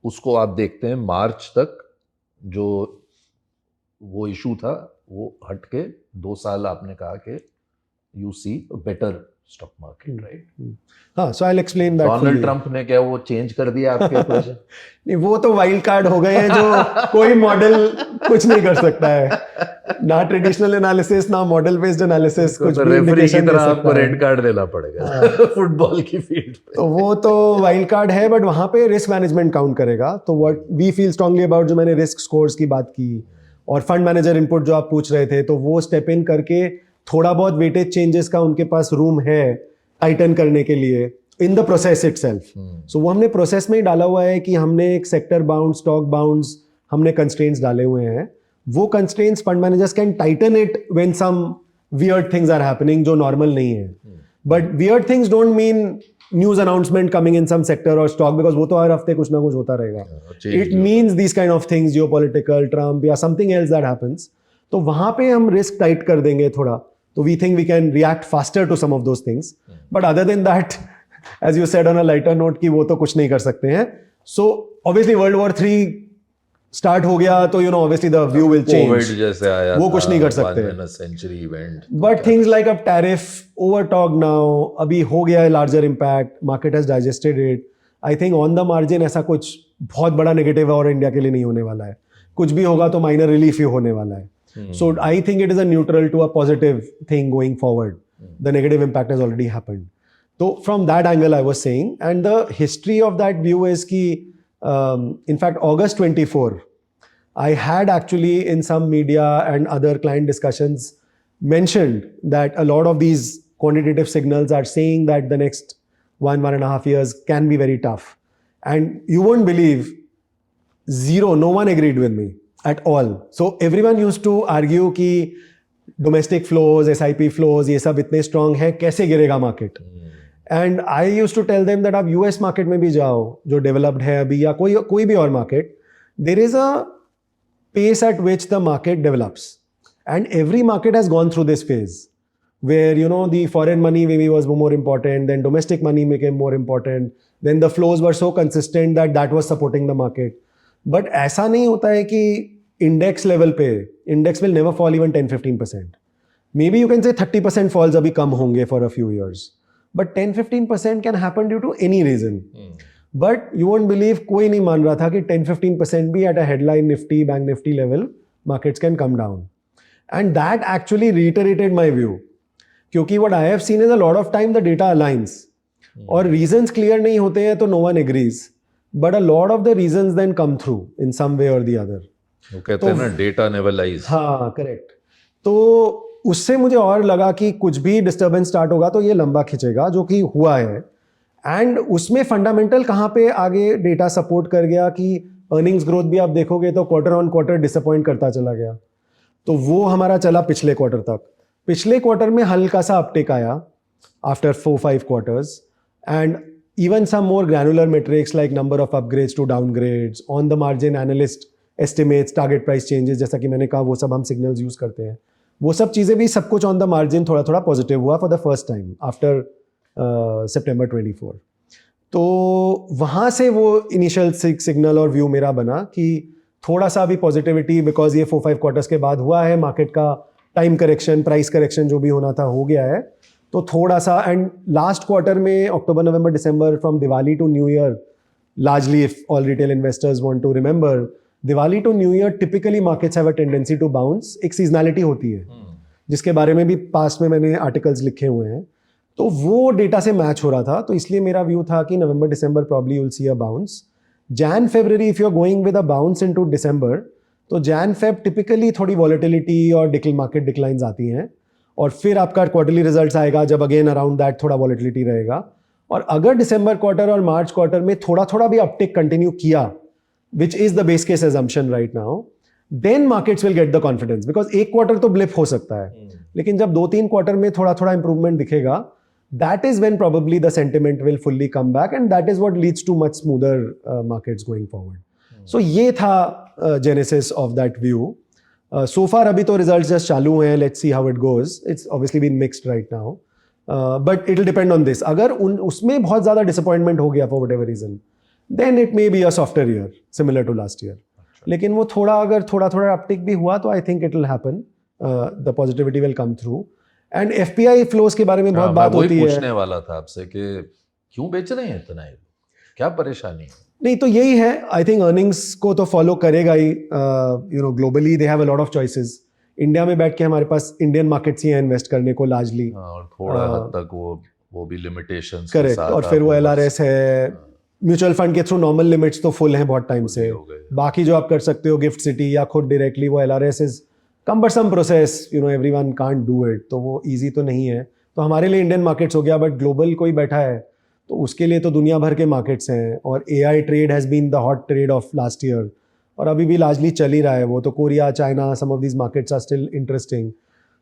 उसको आप देखते हैं मार्च तक जो वो इशू था वो हट के 2 साल आपने कहा कि you see better stock market, right? हाँ, so I will explain that. Donald Trump ने क्या वो चेंज कर दिया आपके इक्वेशन? नहीं, वो तो वाइल्ड कार्ड हो गए हैं जो कोई मॉडल कुछ नहीं कर सकता है, ना ट्रेडिशनल एनालिसिस ना मॉडल बेस्ड एनालिसिस कुछ तो भी रेफरी की indication दे तरह सकता आपको है। रेड कार्ड देना पड़ेगा फुटबॉल की फील्ड पे। तो वो तो वाइल्ड कार्ड है, बट वहां पे रिस्क मैनेजमेंट काउंट करेगा। तो what we feel strongly about, जो मैंने रिस्क स्कोर्स की बात की और फंड मैनेजर इनपुट जो आप पूछ रहे थे, तो वो स्टेप इन करके थोड़ा बहुत वेटेज चेंजेस का उनके पास रूम है टाइटन करने के लिए इन द प्रोसेस इटसेल्फ। सो वो हमने प्रोसेस में ही डाला हुआ है कि हमने एक सेक्टर बाउंड, स्टॉक बाउंड्स, हमने कंस्ट्रेंट्स डाले हुए हैं। वो constraints fund managers can tighten it when some weird things are happening जो नॉर्मल नहीं है। But weird things don't mean news announcement coming in some sector और स्टॉक, बिकॉज वो तो हर हफ्ते कुछ ना कुछ होता रहेगा। It means this kind of things, geopolitical, Trump या समथिंग एल्स दैट हैपेंस। तो वहां पे हम रिस्क टाइट कर देंगे थोड़ा, तो we think we can react faster to some of those things. But other than that, as you said on a lighter note, कि वो तो कुछ नहीं कर सकते हैं। So obviously world war 3 start हो गया तो you know obviously the view will Covid change, जैसे आया वो कुछ नहीं कर सकते। Century event, but things like अब टैरिफ ओवर टॉक नाउ, अभी हो गया है larger impact, market has digested it. I think on the margin ऐसा कुछ बहुत बड़ा नेगेटिव और इंडिया के लिए नहीं होने वाला है। कुछ भी होगा तो माइनर रिलीफ ही होने वाला है। So I think it is a neutral to a positive thing going forward. The negative impact has already happened. तो from that angle I was saying, and the history of that view is कि in fact August 24 I had actually in some media and other client discussions mentioned that a lot of these quantitative signals are saying that the next 1.5 years can be very tough, and you won't believe, no one agreed with me at all. So everyone used to argue कि domestic flows, SIP flows ये सब इतने strong है, कैसे गिरेगा market? And I used to tell them that आप US market में भी जाओ जो developed है अभी, या कोई भी और market, there is a pace at which the market develops, and every market has gone through this phase where you know the foreign money maybe was more important, then domestic money became more important, then the flows were so consistent that was supporting the market. But ऐसा नहीं होता है कि index level पे index will never fall even 10-15%. Maybe you can say 30% falls अभी कम होंगे for a few years, but 10-15% can happen due to any reason. But you won't believe, कोई नहीं मान रहा था कि 10-15% भी at a headline nifty, bank nifty level markets can come down. And that actually reiterated my view. क्योंकि what I have seen is a lot of time the data aligns. और reasons clear नहीं होते हैं तो no one agrees. But a lot of the reasons then come through in some way or the other. वो कहते हैं ना data never lies. हाँ, correct. तो उससे मुझे और लगा कि कुछ भी डिस्टर्बेंस स्टार्ट होगा तो ये लंबा खिंचेगा, जो कि हुआ है। एंड उसमें फंडामेंटल कहाँ पे आगे डेटा सपोर्ट कर गया कि अर्निंग्स ग्रोथ भी आप देखोगे तो क्वार्टर ऑन क्वार्टर डिसअपॉइंट करता चला गया। तो वो हमारा चला पिछले क्वार्टर तक। पिछले क्वार्टर में हल्का सा अपटेक आया after 4-5 quarters, and even some more granular metrics like number of upgrades to downgrades, on the margin analyst estimates, target price changes, जैसा कि मैंने कहा वो सब हम signals यूज करते हैं। वो सब चीज़ें भी सब कुछ on the margin थोड़ा थोड़ा पॉजिटिव हुआ for the first time after सितंबर 24। तो वहाँ से वो इनिशियल सिग्नल और व्यू मेरा बना कि थोड़ा सा भी पॉजिटिविटी, बिकॉज ये 4-5 क्वार्टर्स के बाद हुआ है, मार्केट का टाइम करेक्शन, प्राइस करेक्शन जो भी होना था हो गया है। तो थोड़ा सा, एंड लास्ट क्वार्टर में अक्टूबर नवंबर दिसंबर from Diwali to new year, largely if all retail investors want to remember, Diwali to new year typically markets have a tendency to bounce. एक सीजनैलिटी होती है जिसके बारे में भी पास्ट में मैंने आर्टिकल्स लिखे हुए हैं। तो वो डेटा से मैच हो रहा था, तो इसलिए मेरा व्यू था कि नवंबर दिसंबर probably you will see a bounce. Jan फरवरी if you are going with a bounce into दिसंबर, तो जैन फेब टिपिकली थोड़ी वॉलेटिलिटी और मार्केट डिक्लाइंस आती हैं, और फिर आपका क्वार्टरली रिजल्ट्स आएगा जब अगेन अराउंड दैट थोड़ा वॉलेटिलिटी रहेगा। और अगर दिसंबर क्वार्टर और मार्च क्वार्टर में थोड़ा थोड़ा भी अपटेक कंटिन्यू किया, which is the base case assumption right now, then markets will get the confidence. Because एक क्वार्टर तो ब्लिप हो सकता है, लेकिन जब 2-3 क्वार्टर में थोड़ा थोड़ा इंप्रूवमेंट दिखेगा, that is when probably the sentiment will fully come back, and that is what leads to much smoother markets going forward. So ये था genesis of that view. So far अभी तो results just चालू हैं, let's see how it goes. It's obviously been mixed right now, but it will depend on this. अगर उसमें बहुत ज़्यादा disappointment हो गया for whatever reason, then it may be a softer year similar to last year. लेकिन वो अगर थोड़ा uptick भी हुआ तो I think it will happen. The positivity will come through. And FPI flows के बारे में बहुत बात होती है। पूछने वाला था आपसे कि क्यों बेच रहे हैं इतना, क्या परेशानी है? नहीं, तो यही है, आई थिंक अर्निंग्स को तो फॉलो करेगा ही। You know globally they have a lot of choices. India में बैठ के हमारे पास इंडियन मार्केट्स ही हैं इन्वेस्ट करने को लार्जली, और थोड़ा हद तक वो भी लिमिटेशंस के करेक्ट। साथ। और फिर वो एलआरएस है, म्यूचुअल फंड के थ्रू नॉर्मल लिमिट्स तो फुल हैं बहुत टाइम से। बाकी जो आप कर सकते हो गिफ्ट सिटी या खुद डायरेक्टली, वो LRS is cumbersome process, you know, everyone can't do it, तो वो easy तो नहीं है। तो हमारे लिए इंडियन मार्केट्स हो गया, बट ग्लोबल कोई बैठा है तो उसके लिए तो दुनिया भर के मार्केट्स हैं। और AI trade has been the hot trade of last year, और अभी भी लार्जली चल ही रहा है वो। तो Korea, China, some of these markets are still interesting.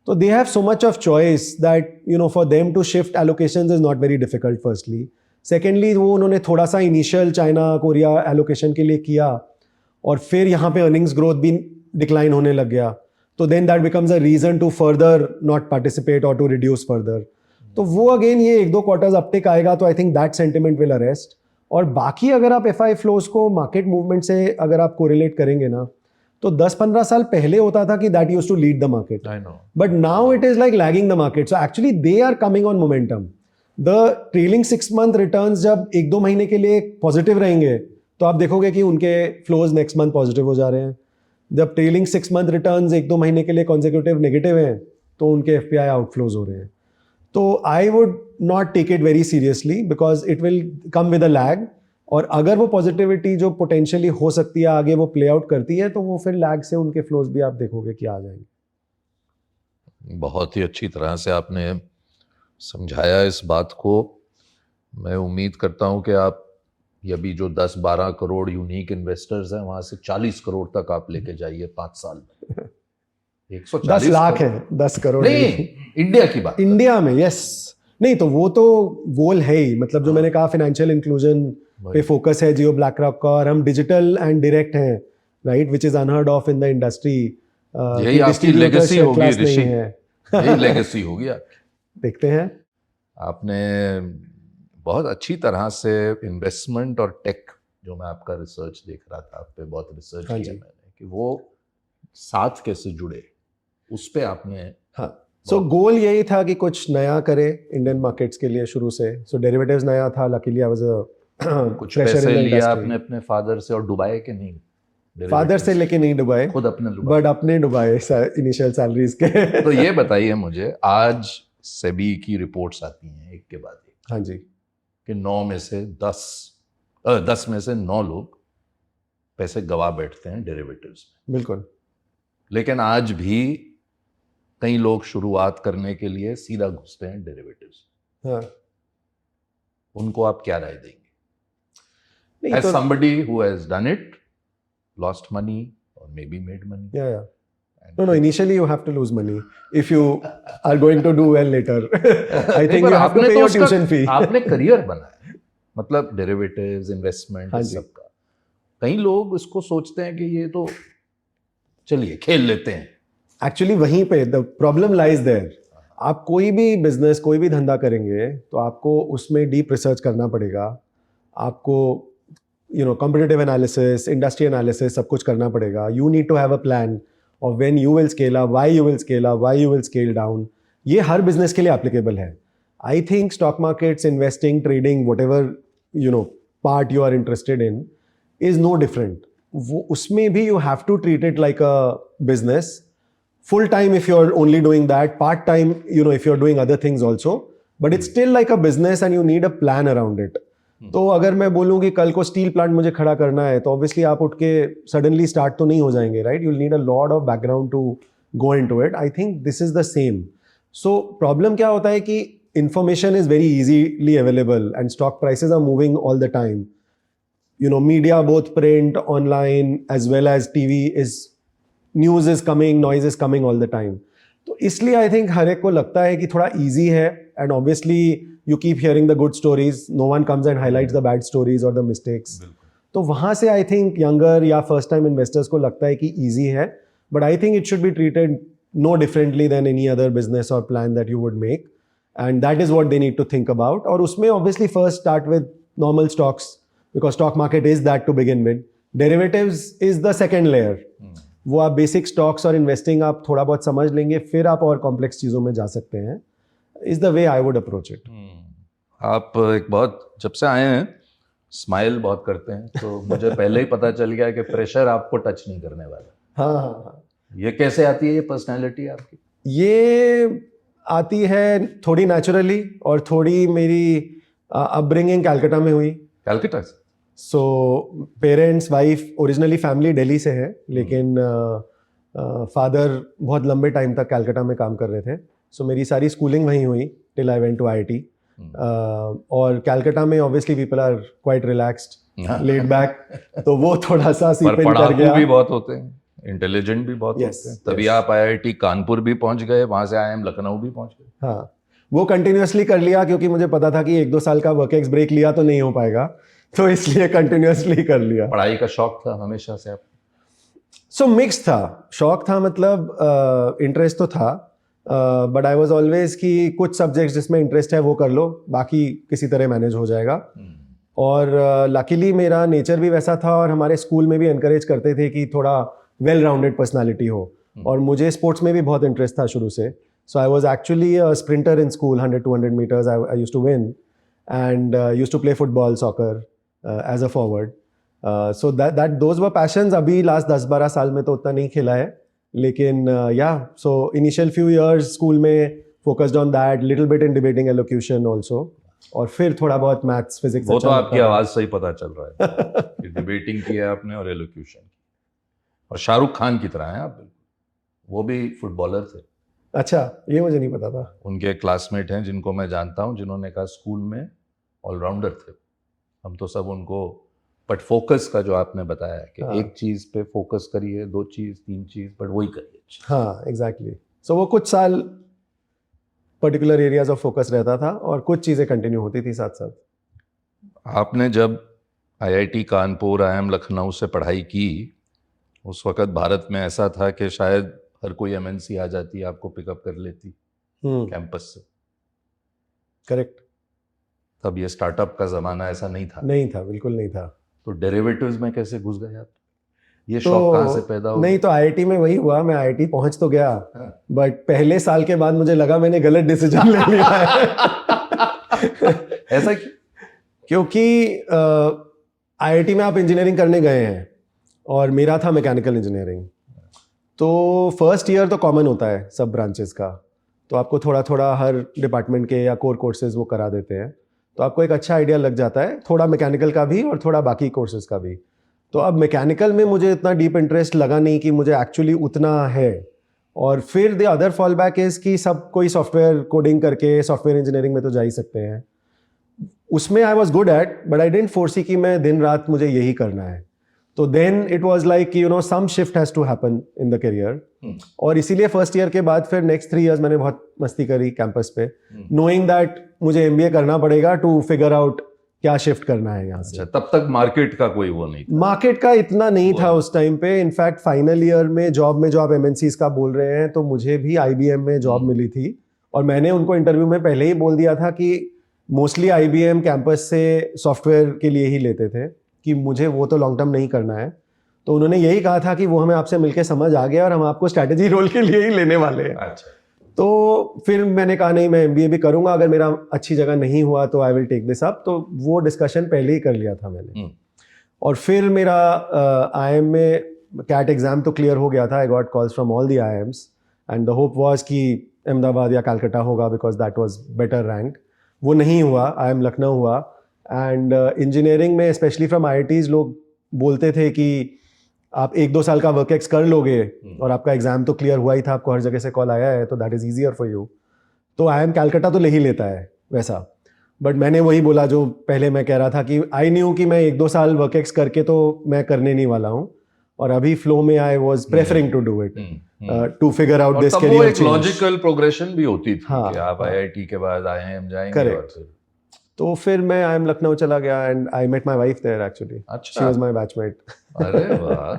तो they have so much of choice that you know for them to shift allocations is not very difficult firstly. Secondly, वो उन्होंने थोड़ा सा इनिशियल चाइना कोरिया एलोकेशन के लिए किया, और फिर यहाँ पे अर्निंग्स ग्रोथ भी डिक्लाइन होने लग गया, तो then that becomes a reason to further not participate और टू रिड्यूस फर्दर। तो वो अगेन ये 1-2 क्वार्टर्स अपटेक आएगा तो I think that sentiment will arrest. और बाकी अगर आप एफआई फ्लोज को मार्केट मूवमेंट से अगर आप कोरिलेट करेंगे ना, तो 10-15 साल पहले होता था कि that used to lead the market, but now it is like lagging the market. So actually they are coming on momentum. The trailing 6 month returns जब 1-2 महीने के लिए पॉजिटिव रहेंगे, तो आप देखोगे कि उनके फ्लोज नेक्स्ट मंथ पॉजिटिव हो जा रहे हैं। जब ट्रेलिंग 6 मंथ रिटर्न्स 1-2 महीने के लिए कॉन्जिक्यूटिव नेगेटिव हैं, तो उनके एफपीआई आउटफ्लोज हो रहे हैं। तो I would not take it very seriously, because it will come with a lag. और अगर वो पॉजिटिविटी जो पोटेंशियली हो सकती है आगे वो प्ले आउट करती है, तो वो फिर लैग से उनके फ्लोज भी आप देखोगे कि आ जाएंगे। बहुत ही अच्छी तरह से आपने समझाया इस बात को। मैं उम्मीद करता हूं कि आप ये अभी जो 10-12 करोड़ यूनिक इन्वेस्टर्स हैं, वहां से 40 करोड़ तक आप लेके जाइए 5 साल में। 10 लाख है, 10 करोड़ नहीं, इंडिया की बात, इंडिया में। यस, नहीं तो वो तो गोल है ही। मतलब जो मैंने कहा फाइनेंशियल इंक्लूजन पे फोकस है जियो ब्लैक रॉक का, और हम डिजिटल एंड डायरेक्ट हैं, right, which is unheard of in the industry. यही आपकी लेगेसी होगी ऋषि, यही लेगेसी होगी आपकी। देखते हैं। आपने बहुत अच्छी तरह से इन्वेस्टमेंट और टेक, जो मैं आपका रिसर्च देख रहा था, आप पे बहुत रिसर्च किया मैंने, कि वो साथ कैसे जुड़े, उस पे आपने। हाँ, सो गोल यही था कि कुछ नया करे इंडियन मार्केट्स के लिए शुरू से। सो डेरिवेटिव्स नया था, लकीली आई वाज अ कुछ पैसे लिया आपने अपने फादर से और डुबाए कि नहीं? फादर से लेके नहीं डुबाए, खुद अपने डुबाए, बट अपने डुबाए इनिशियल सैलरीज के। तो ये बताइए मुझे, आज सेबी की रिपोर्ट्स आती हैं एक के बाद एक, हाँ जी, कि 10 में से 9 लोग पैसे गवा बैठते हैं डेरिवेटिव्स में। बिल्कुल। लेकिन आज भी कई लोग शुरुआत करने के लिए सीधा घुसते हैं डेरिवेटिव्स। हाँ। उनको आप क्या राय देंगे? नहीं As तो somebody who has done it, lost money or maybe made money. yeah. No, initially you have to lose money if you are going to do well later. I नहीं, think पर you have to आपने pay तो your उसका tuition fee. आपने career बनाया, मतलब derivatives, investment, हाँ इस जी। सब का। कई लोग इसको सोचते हैं कि ये तो चलिए खेल लेते हैं। एक्चुअली वहीं पे द प्रॉब्लम लाइज देयर। आप कोई भी बिजनेस कोई भी धंधा करेंगे तो आपको उसमें डीप रिसर्च करना पड़ेगा, आपको कॉम्पिटिटिव एनालिसिस, इंडस्ट्री एनालिसिस सब कुछ करना पड़ेगा। You need to have a plan of when you will scale up, why you will scale up, why you will scale down. ये हर बिजनेस के लिए एप्लीकेबल है। I think stock markets, investing, trading, whatever part you are interested in is no different. वो उसमें भी you have to treat it like a business, full time if you're only doing that, part time if you're doing other things also, but it's still like a business and you need a plan around it. तो अगर मैं बोलूँ कि कल को steel plant मुझे खड़ा करना है तो ऑब्वियसली आप उठ के सडनली स्टार्ट तो नहीं हो जाएंगे, right? You will need a lot of background to go into it. I think this is the same. So problem क्या होता है कि information is very easily available and stock prices are moving all the time. Media both print, online as well as TV is news is coming, noise is coming all the time. तो इसलिए I think हर एक को लगता है कि थोड़ा easy है, and obviously you keep hearing the good stories, no one comes and highlights the bad stories और द मिस्टेक्स। तो वहाँ से आई थिंक यंगर या फर्स्ट टाइम इन्वेस्टर्स को लगता है कि ईजी है, but I think it should be treated no differently than any other business और plan that you would make, and that is what they need to think about. और उसमें obviously first start with normal stocks, because stock market is that to begin with. Derivatives is the second layer. वो आप basic stocks और investing आप थोड़ा बहुत समझ लेंगे, फिर आप और कॉम्प्लेक्स चीज़ों में जा सकते हैं। Is the way I would approach it. आप एक बहुत, जब से आए हैं स्माइल बहुत करते हैं, तो मुझे पहले ही पता चल गया कि प्रेशर आपको टच नहीं करने वाला। हाँ हाँ हाँ। ये कैसे आती है ये पर्सनैलिटी आपकी? ये आती है थोड़ी नेचुरली, और थोड़ी मेरी अपब्रिंगिंग कलकत्ता में हुई। कलकत्ता से? So parents, wife, originally family Delhi से है, लेकिन फादर बहुत लंबे टाइम तक कलकत्ता में काम कर रहे थे। सो मेरी सारी स्कूलिंग वहीं हुई till I went to IIT। और कलकत्ता में obviously people are quite relaxed, laid back, तो वो थोड़ा सा सीप इन कर पढ़ाकू गया। भी बहुत होते हैं, इंटेलिजेंट भी बहुत Yes, होते हैं, तभी yes. आप IIT कानपुर भी पहुंच गए, वहां से IIM लखनऊ भी पहुंच गए। हाँ, वो कंटिन्यूसली कर लिया क्योंकि मुझे पता था कि 1-2 साल का वर्क एक्स ब्रेक लिया तो नहीं हो पाएगा, तो इसलिए कंटिन्यूसली कर लिया। पढ़ाई का शौक था हमेशा से आप? सो मिक्स था, शौक था, मतलब इंटरेस्ट तो था, बट आई वाज ऑलवेज कि कुछ सब्जेक्ट्स जिसमें इंटरेस्ट है वो कर लो, बाकी किसी तरह मैनेज हो जाएगा। और लकीली मेरा नेचर भी वैसा था, और हमारे स्कूल में भी एनकरेज करते थे कि थोड़ा वेल राउंडेड पर्सनालिटी हो, और मुझे स्पोर्ट्स में भी बहुत इंटरेस्ट था शुरू से। So I was actually a sprinter in school, 100-200 meters I used to win, and used to play football, soccer as a forward. So that those were passions. अभी लास्ट 10-12 साल में तो उतना नहीं खेला है, लेकिन yeah so initial few years school में focused on that, little bit in debating, elocution also, और फिर थोड़ा बहुत मैथ्स, फिजिक्स। वो तो आपकी आवाज से ही पता चल रहा है कि डिबेटिंग किया आपने और एलोक्यूशन की, और शाहरुख खान की तरह हैं आप बिल्कुल। वो भी फुटबॉलर थे। अच्छा, ये मुझे नहीं पता था। उनके क्लासमेट हैं जिनको मैं जानता हूं, जिन्होंने कहा स्कूल में ऑलराउंडर थे। हम तो सब उनको, बट फोकस का जो आपने बताया कि हाँ। एक चीज पे फोकस करिए, 2 चीज 3 चीज, बट वही करिए। हाँ, एग्जैक्टली। सो वो कुछ साल पर्टिकुलर एरियाज ऑफ फोकस रहता था, और कुछ चीज़ें कंटिन्यू होती थी साथ साथ। आपने जब IIT कानपुर, IIM लखनऊ से पढ़ाई की, उस वक्त भारत में ऐसा था कि शायद हर कोई MNC आ जाती, आपको पिकअप कर लेती कैंपस से। करेक्ट। तब ये स्टार्टअप का जमाना ऐसा नहीं था। नहीं था, बिल्कुल नहीं था। तो डेरिवेटिव्स में कैसे घुस गए आप? ये तो शौक कहाँ से पैदा हुआ? नहीं, तो IIT में वही हुआ, मैं IIT पहुंच तो गया, हाँ। बट पहले साल के बाद मुझे लगा मैंने गलत डिसीजन ले लिया है। ऐसा क्यों? क्योंकि IIT में आप इंजीनियरिंग करने गए हैं, और मेरा था मैकेनिकल इंजीनियरिंग। तो फर्स्ट ईयर तो कॉमन होता है सब ब्रांचेस का, तो आपको थोड़ा थोड़ा हर डिपार्टमेंट के या कोर कोर्सेज वो करा देते हैं, तो आपको एक अच्छा आइडिया लग जाता है, थोड़ा मैकेनिकल का भी और थोड़ा बाकी कोर्सेज का भी। तो अब मैकेनिकल में मुझे इतना डीप इंटरेस्ट लगा नहीं कि मुझे एक्चुअली उतना है। और फिर the other fall back is कि सब कोई सॉफ्टवेयर कोडिंग करके सॉफ्टवेयर इंजीनियरिंग में तो जा ही सकते हैं। उसमें I was good at, but I didn't foresee कि मैं दिन रात मुझे यही करना है. तो then it was like you know some shift has to happen in the career. और इसीलिए फर्स्ट ईयर के बाद फिर नेक्स्ट 3 इयर्स मैंने बहुत मस्ती करी कैंपस पे, नोइंग दैट मुझे एमबीए करना पड़ेगा टू फिगर आउट क्या शिफ्ट करना है यहाँ से. अच्छा, तब तक मार्केट का कोई वो नहीं था. मार्केट का इतना नहीं था उस टाइम पे. इनफैक्ट फाइनल ईयर में जॉब में जो आप एमएनसीज का बोल रहे हैं, तो मुझे भी आईबीएम में जॉब मिली थी. और मैंने उनको इंटरव्यू में पहले ही बोल दिया था कि मोस्टली आईबीएम कैंपस से सॉफ्टवेयर के लिए ही लेते थे, कि मुझे वो तो लॉन्ग टर्म नहीं करना है. तो उन्होंने यही कहा था कि वो हमें आपसे मिलके समझ आ गया और हम आपको स्ट्रैटेजी रोल के लिए ही लेने वाले हैं. अच्छा. तो फिर मैंने कहा नहीं, मैं एमबीए भी करूंगा, अगर मेरा अच्छी जगह नहीं हुआ तो I will take this up. तो वो डिस्कशन पहले ही कर लिया था मैंने. और फिर मेरा आईएम में कैट एग्जाम तो क्लियर हो गया था. I got calls from all the IIMs and the hope was कि अहमदाबाद या कलकत्ता होगा, because that was better rank. वो नहीं हुआ, आईएम लखनऊ हुआ. एंड इंजीनियरिंग में स्पेशली फ्रॉम आईआईटीज लोग बोलते थे कि आप 1-2 साल का वर्क एक्स कर लोगे और आपका एग्जाम तो क्लियर हुआ ही था, आपको हर जगह से कॉल आया है, तो that is easier for you. तो आईएम कलकत्ता तो ले ही लेता है वैसा. बट मैंने वही बोला जो पहले मैं कह रहा था कि आई न्यू कि मैं 1-2 साल वर्क एक्स करके तो मैं करने नहीं वाला हूँ. और अभी फ्लो में I was preferring to do it to figure out this वो करियर एक लॉजिकल प्रोग्रेशन भी होती थी हाँ, कि आप आईआईटी के बाद आईआईएम जाएंगे. Correct. और फिर तो फिर मैं आईएम लखनऊ चला गया and I met my wife there actually. अच्छा. She was my batchmate. अरे वाह.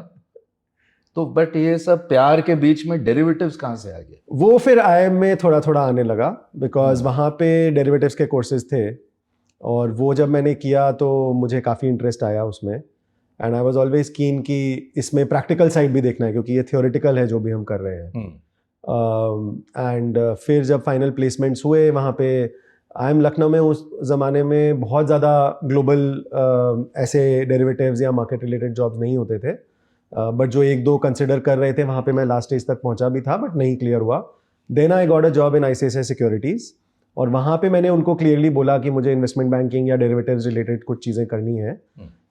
तो बट ये सब प्यार के बीच में डेरिवेटिव्स कहाँ से आ गए? वो फिर आईएम में थोड़ा थोड़ा आने लगा, बिकॉज वहाँ पे डेरिवेटिव्स के कोर्सेज थे. और वो जब मैंने किया तो मुझे काफ़ी इंटरेस्ट आया उसमें. एंड आई वाज ऑलवेज कीन कि इसमें प्रैक्टिकल साइड भी देखना है, क्योंकि ये थियोरेटिकल है जो भी हम कर रहे हैं. एंड फिर जब फाइनल प्लेसमेंट्स हुए वहाँ पे आईएम लखनऊ में, उस ज़माने में बहुत ज़्यादा ग्लोबल ऐसे डेरिवेटिव्स या मार्केट रिलेटेड जॉब्स नहीं होते थे. बट जो 1-2 कंसिडर कर रहे थे, वहाँ पे मैं लास्ट स्टेज तक पहुँचा भी था, बट नहीं क्लियर हुआ. Then I got a job in ICICI securities. और वहाँ पे मैंने उनको क्लियरली बोला कि मुझे इन्वेस्टमेंट बैंकिंग या डेरिवेटिव्स रिलेटेड कुछ चीज़ें करनी है.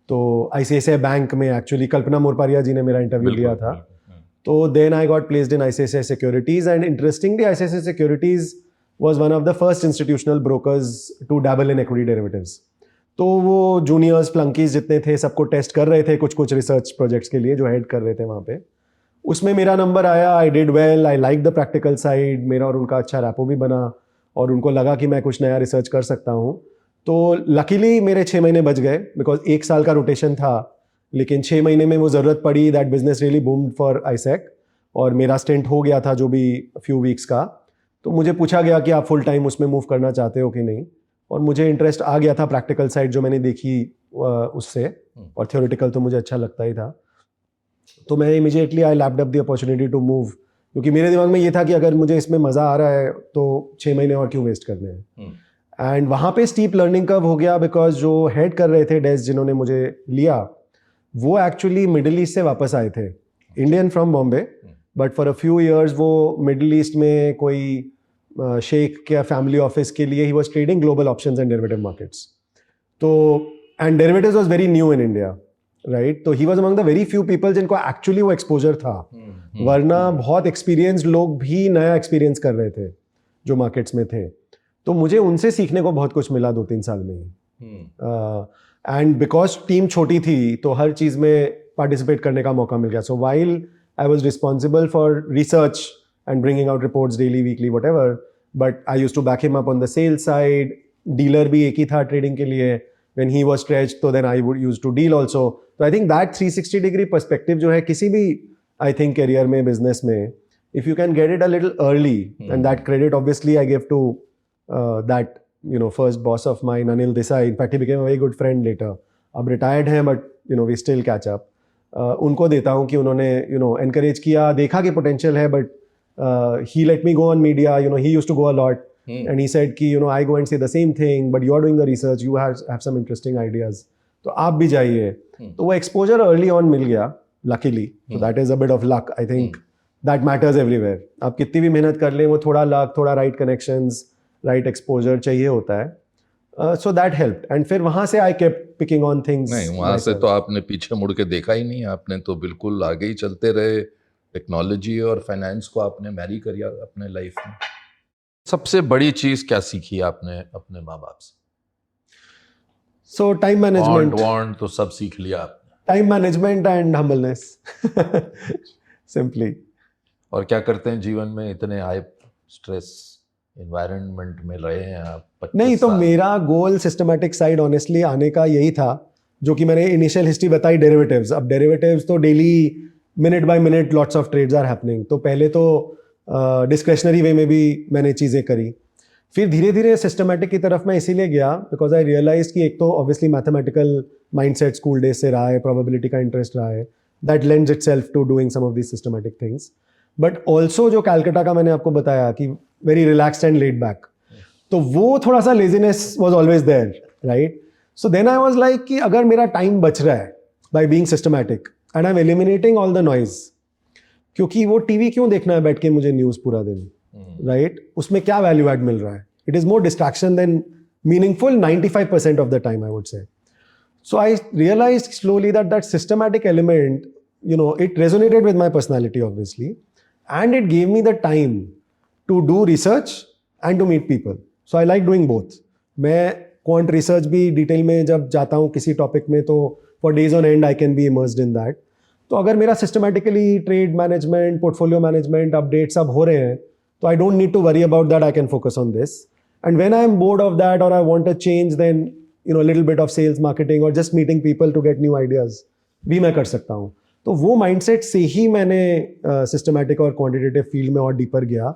तो आईसीआईसीआई बैंक में एक्चुअली कल्पना मोरपारिया जी ने मेरा इंटरव्यू लिया था. तो then I got placed in ICICI securities. And interestingly ICICI securities was one of the first institutional brokers to dabble in equity derivatives. तो वो जूनियर्स फ्लंकीज जितने थे सबको टेस्ट कर रहे थे कुछ रिसर्च प्रोजेक्ट्स के लिए जो हेड कर रहे थे वहाँ पे. उसमें मेरा नंबर आया. I did well, I like the practical side. मेरा और उनका अच्छा रैपो भी बना और उनको लगा कि मैं कुछ नया रिसर्च कर सकता हूँ. तो लकीली मेरे 6 महीने बच गए, बिकॉज 1 साल का रोटेशन था. लेकिन 6 महीने में वो ज़रूरत पड़ी. That business really boomed for ISec और मेरा स्टेंट हो गया था जो भी फ्यू वीक्स का. तो मुझे पूछा गया कि आप फुल टाइम उसमें मूव करना चाहते हो कि नहीं. और मुझे इंटरेस्ट आ गया था प्रैक्टिकल साइड जो मैंने देखी उससे, और थियोरेटिकल तो मुझे अच्छा लगता ही था. तो मैं immediately I lapped up the opportunity to move, क्योंकि मेरे दिमाग में ये था कि अगर मुझे इसमें मज़ा आ रहा है तो 6 महीने और क्यों वेस्ट करने हैं. एंड वहाँ पे स्टीप लर्निंग कर्व हो गया, बिकॉज जो हेड कर रहे थे डेस्क जिन्होंने मुझे लिया, वो एक्चुअली मिडिल ईस्ट से वापस आए थे, Indian from Bombay. But for a few years वो मिडिल ईस्ट में कोई शेख के फैमिली ऑफिस के लिए ही was trading global options and derivative markets. तो and derivatives was very new in India, right. तो he was among the very few people जिनको एक्चुअली वो एक्सपोजर था. वरना बहुत एक्सपीरियंस्ड लोग भी नया एक्सपीरियंस कर रहे थे जो मार्केट्स में थे. तो मुझे उनसे सीखने को बहुत कुछ मिला 2-3 साल में ही. एंड बिकॉज टीम छोटी थी तो हर चीज़ में पार्टिसिपेट करने का मौका मिल गया. So while I was responsible for research and bringing out reports daily, weekly, whatever. But I used to back him up on the sales side. Dealer भी एक ही था trading के लिए. When he was stretched, so then I would use to deal also. So I think that 360 degree perspective जो है किसी भी I think career में, business में, if you can get it a little early, and that credit obviously I give to that first boss of mine, Anil Desai. In fact, he became a very good friend later. अब retired हैं, but we still catch up. उनको देता हूँ कि उन्होंने encourage किया, देखा कि पोटेंशियल है. But he let me go on media. He used to go a lot and he said कि I go and say the same thing, but you are doing the research, you have some interesting ideas, तो आप भी जाइए. तो वो exposure early on मिल गया luckily. So that is a bit of luck. I think that matters everywhere. आप कितनी भी मेहनत कर लें, वो थोड़ा लक, थोड़ा राइट कनेक्शंस, राइट एक्सपोजर चाहिए होता है. So that helped. And फिर वहाँ से I kept picking on things. नहीं, वहाँ से तो आपने पीछे मुड़ के देखा ही नहीं. आपने तो बिल्कुल आगे ही चलते रहे. टेक्नोलॉजी और फाइनेंस को आपने मैरी किया अपने लाइफ में. सबसे बड़ी चीज़ क्या सीखी आपने अपने माँ बाप से? So time management, वांट तो सब सीख लिया आपने। time management and humbleness, simply. और क्या करते हैं जीवन में, इतने हाई स्ट्रेस एनवायरनमेंट में रहे हैं आप 25 नहीं तो साल। मेरा गोल सिस्टमेटिक साइड ऑनेस्टली आने का यही था, जो कि मैंने इनिशियल हिस्ट्री बताई डेरिवेटिव्स। अब डेरिवेटिव्स तो daily minute by minute lots of trades are happening, तो पहले तो डिस्क्रेशनरी वे में भी मैंने चीज़ें करी, फिर धीरे धीरे सिस्टमेटिक की तरफ मैं इसीलिए गया बिकॉज आई रियलाइज कि एक तो obviously mathematical mindset school days से रहा है, प्रोबेबिलिटी का इंटरेस्ट रहा है, that lends itself to doing some of these systematic things, but also जो कैलकाटा का मैंने आपको बताया कि very relaxed and laid back, तो वो थोड़ा सा laziness was always there, right? So then I was like कि अगर मेरा टाइम बच रहा है by being systematic and I am eliminating all the noise, क्योंकि वो टीवी क्यों देखना है बैठ के मुझे न्यूज़ पूरा दिन, राइट? उसमें क्या वैल्यू एड मिल रहा है? It is more distraction than meaningful 95% of the time, I would say. So I realized slowly that that systematic element, you know, it resonated with my personality obviously, and it gave me the time to do research and to meet people. So I like doing both. मैं quant research भी detail में जब जाता हूँ किसी topic में, तो for days on end I can be immersed in that. तो अगर मेरा systematically trade management, portfolio management, updates सब हो रहे हैं, तो I don't need to worry about that. I can focus on this. And when I am bored of that or I want a change, then you know, a little bit of sales marketing or just meeting people to get new ideas भी मैं कर सकता हूँ. तो वो mindset से ही मैंने systematic और क्वांटिटेटिव फील्ड में और डीपर गया,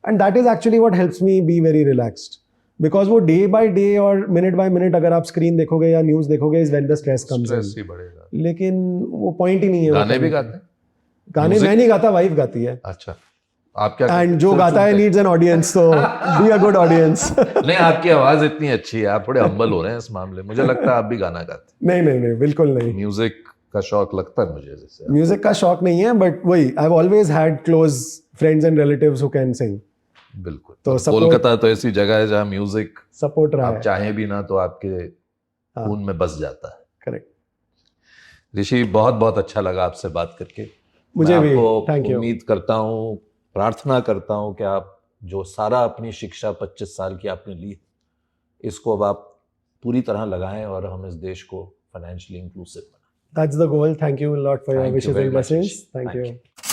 and that is actually what helps me be very relaxed, because वो डे बाय डे और मिनट बाय मिनट अगर आप स्क्रीन देखोगे या न्यूज़ देखोगे is when the stress comes stress ही बढ़ेगा। इन. लेकिन वो पॉइंट ही नहीं है. गाने भी गाते हैं? गाने मैं नहीं गाता, वाइफ गाती है. अच्छा, आप क्या? एंड जो गाता है नीड्स एन ऑडियंस, तो बी अ गुड ऑडियंस. नहीं, आपकी आवाज इतनी अच्छी है, आप थोड़े हम्बल हो रहे हैं इस मामले में। मुझे लगता है आप भी गाना गाते नहीं नहीं नहीं, बिल्कुल नहीं. हैं। म्यूजिक का शौक लगता है मुझे जैसे। म्यूजिक का शौक नहीं है, बट वही I have always had close friends and relatives who can sing. बिल्कुल। तो कोलकाता तो ऐसी जगह है जहाँ म्यूजिक सपोर्ट रहा आप है. चाहें भी ना तो आपके खून में बस जाता है। करेक्ट. ऋषि, बहुत बहुत अच्छा लगा आपसे बात करके। मुझे मैं भी. आपको थैंक यू. उम्मीद करता हूँ, प्रार्थना करता हूँ कि आप जो सारा अपनी शिक्षा 25 साल की आपने ली, इसको अब आप पूरी तरह लगाएं और हम इस देश को फाइनेंशियली इंक्लूसिव बनाएं. That's the goal. Thank you a lot for your Thank you wishes very and much, blessings. Rishi. Thank Thank you.